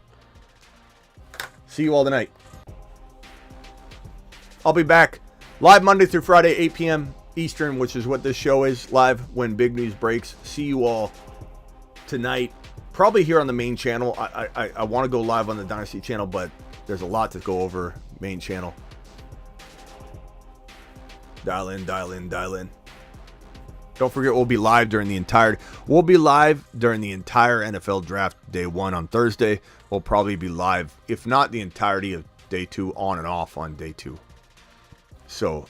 See you all tonight. I'll be back live Monday through Friday, 8 p.m. Eastern, which is what this show is, live when big news breaks. See you all tonight. Probably here on the main channel. I want to go live on the Dynasty channel, but there's a lot to go over main channel. Dial in. Don't forget, we'll be live during the entire NFL draft day 1 on Thursday. We'll probably be live, if not the entirety of day 2, on and off on day 2. So,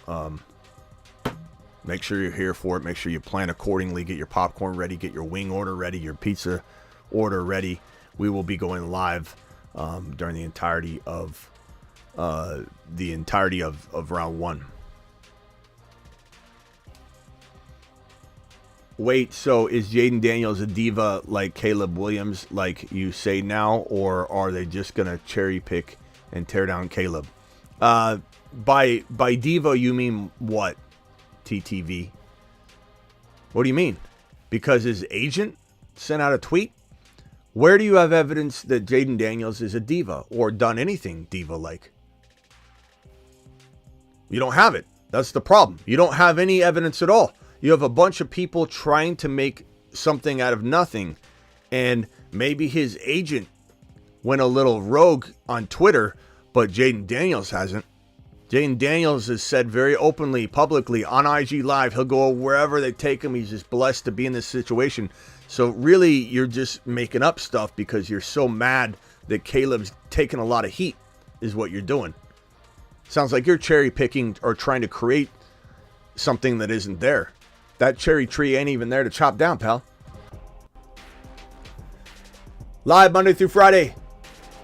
make sure you're here for it. Make sure you plan accordingly. Get your popcorn ready. Get your wing order ready. Your pizza order ready. We will be going live during the entirety of round 1. Wait, so is Jayden Daniels a diva like Caleb Williams, like you say now, or are they just gonna cherry pick and tear down Caleb? By diva you mean what? TTV. What do you mean? Because his agent sent out a tweet? Where do you have evidence that Jayden Daniels is a diva or done anything diva-like? You don't have it. That's the problem. You don't have any evidence at all. You have a bunch of people trying to make something out of nothing, and maybe his agent went a little rogue on Twitter, but Jayden Daniels hasn't. Jayden Daniels has said very openly, publicly, on IG Live, he'll go wherever they take him. He's just blessed to be in this situation. So really, you're just making up stuff because you're so mad that Caleb's taking a lot of heat, is what you're doing. Sounds like you're cherry picking or trying to create something that isn't there. That cherry tree ain't even there to chop down, pal. Live Monday through Friday.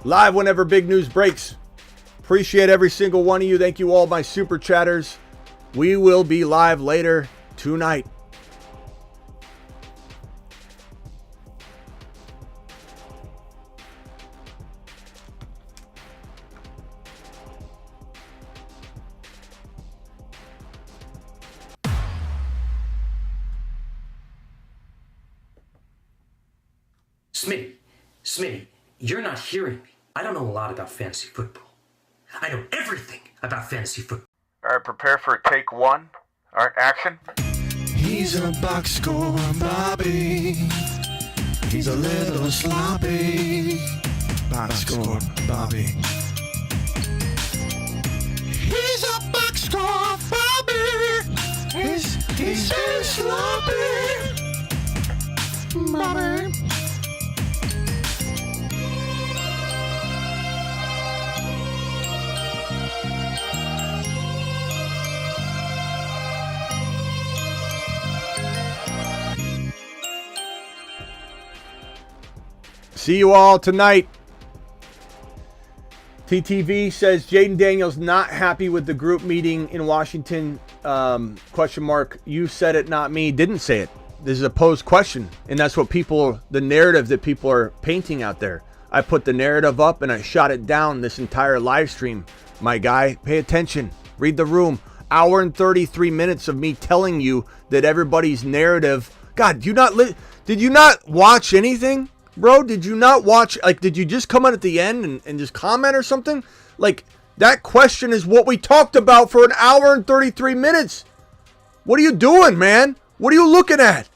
Live whenever big news breaks. Appreciate every single one of you. Thank you all, my super chatters. We will be live later tonight. Smitty, you're not hearing me. I don't know a lot about fantasy football. I know everything about fantasy football. All right, prepare for take 1. All right, action. He's a box score, Bobby. He's a little sloppy. Box score, Bobby. He's a box score, Bobby. He's so sloppy. Bobby. See you all tonight. TTV says Jayden Daniels not happy with the group meeting in Washington. Question mark. You said it, not me. Didn't say it. This is a posed question, and that's what the narrative that people are painting out there. I put the narrative up and I shot it down this entire live stream. My guy, pay attention. Read the room. Hour and 33 minutes of me telling you that everybody's narrative. God, did you not watch anything? Bro, did you not watch, did you just come on at the end and just comment or something? That question is what we talked about for an hour and 33 minutes. What are you doing, man? What are you looking at?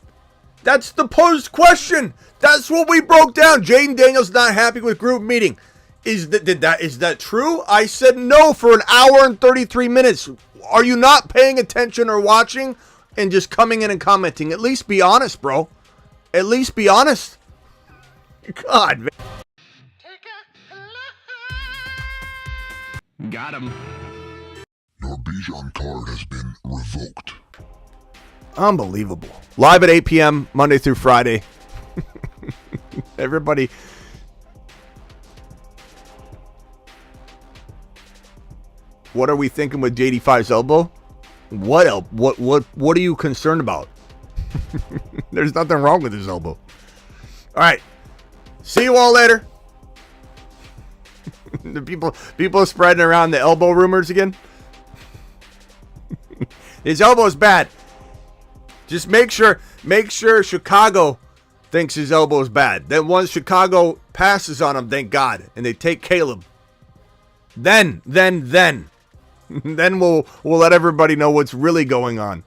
That's the posed question. That's what we broke down. Jayden Daniels not happy with group meeting. Is that true? I said no for an hour and 33 minutes. are you not paying attention or watching and just coming in and commenting? At least be honest, bro. At least be honest. God, man. Got him. Your Bijan card has been revoked. Unbelievable. Live at 8 p.m. Monday through Friday. Everybody. What are we thinking with JD5's elbow? What are you concerned about? There's nothing wrong with his elbow. All right. See you all later. The people spreading around the elbow rumors again. His elbow's bad. Just make sure Chicago thinks his elbow's bad. Then once Chicago passes on him, thank God, and they take Caleb, then we'll let everybody know what's really going on.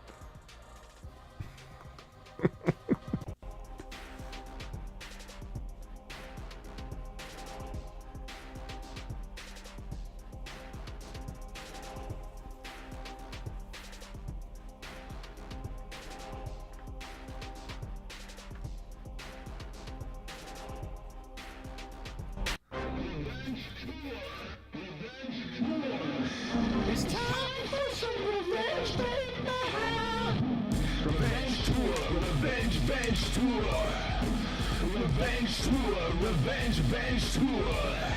It's time for some revenge, Revenge tour, revenge tour. Revenge tour, revenge tour.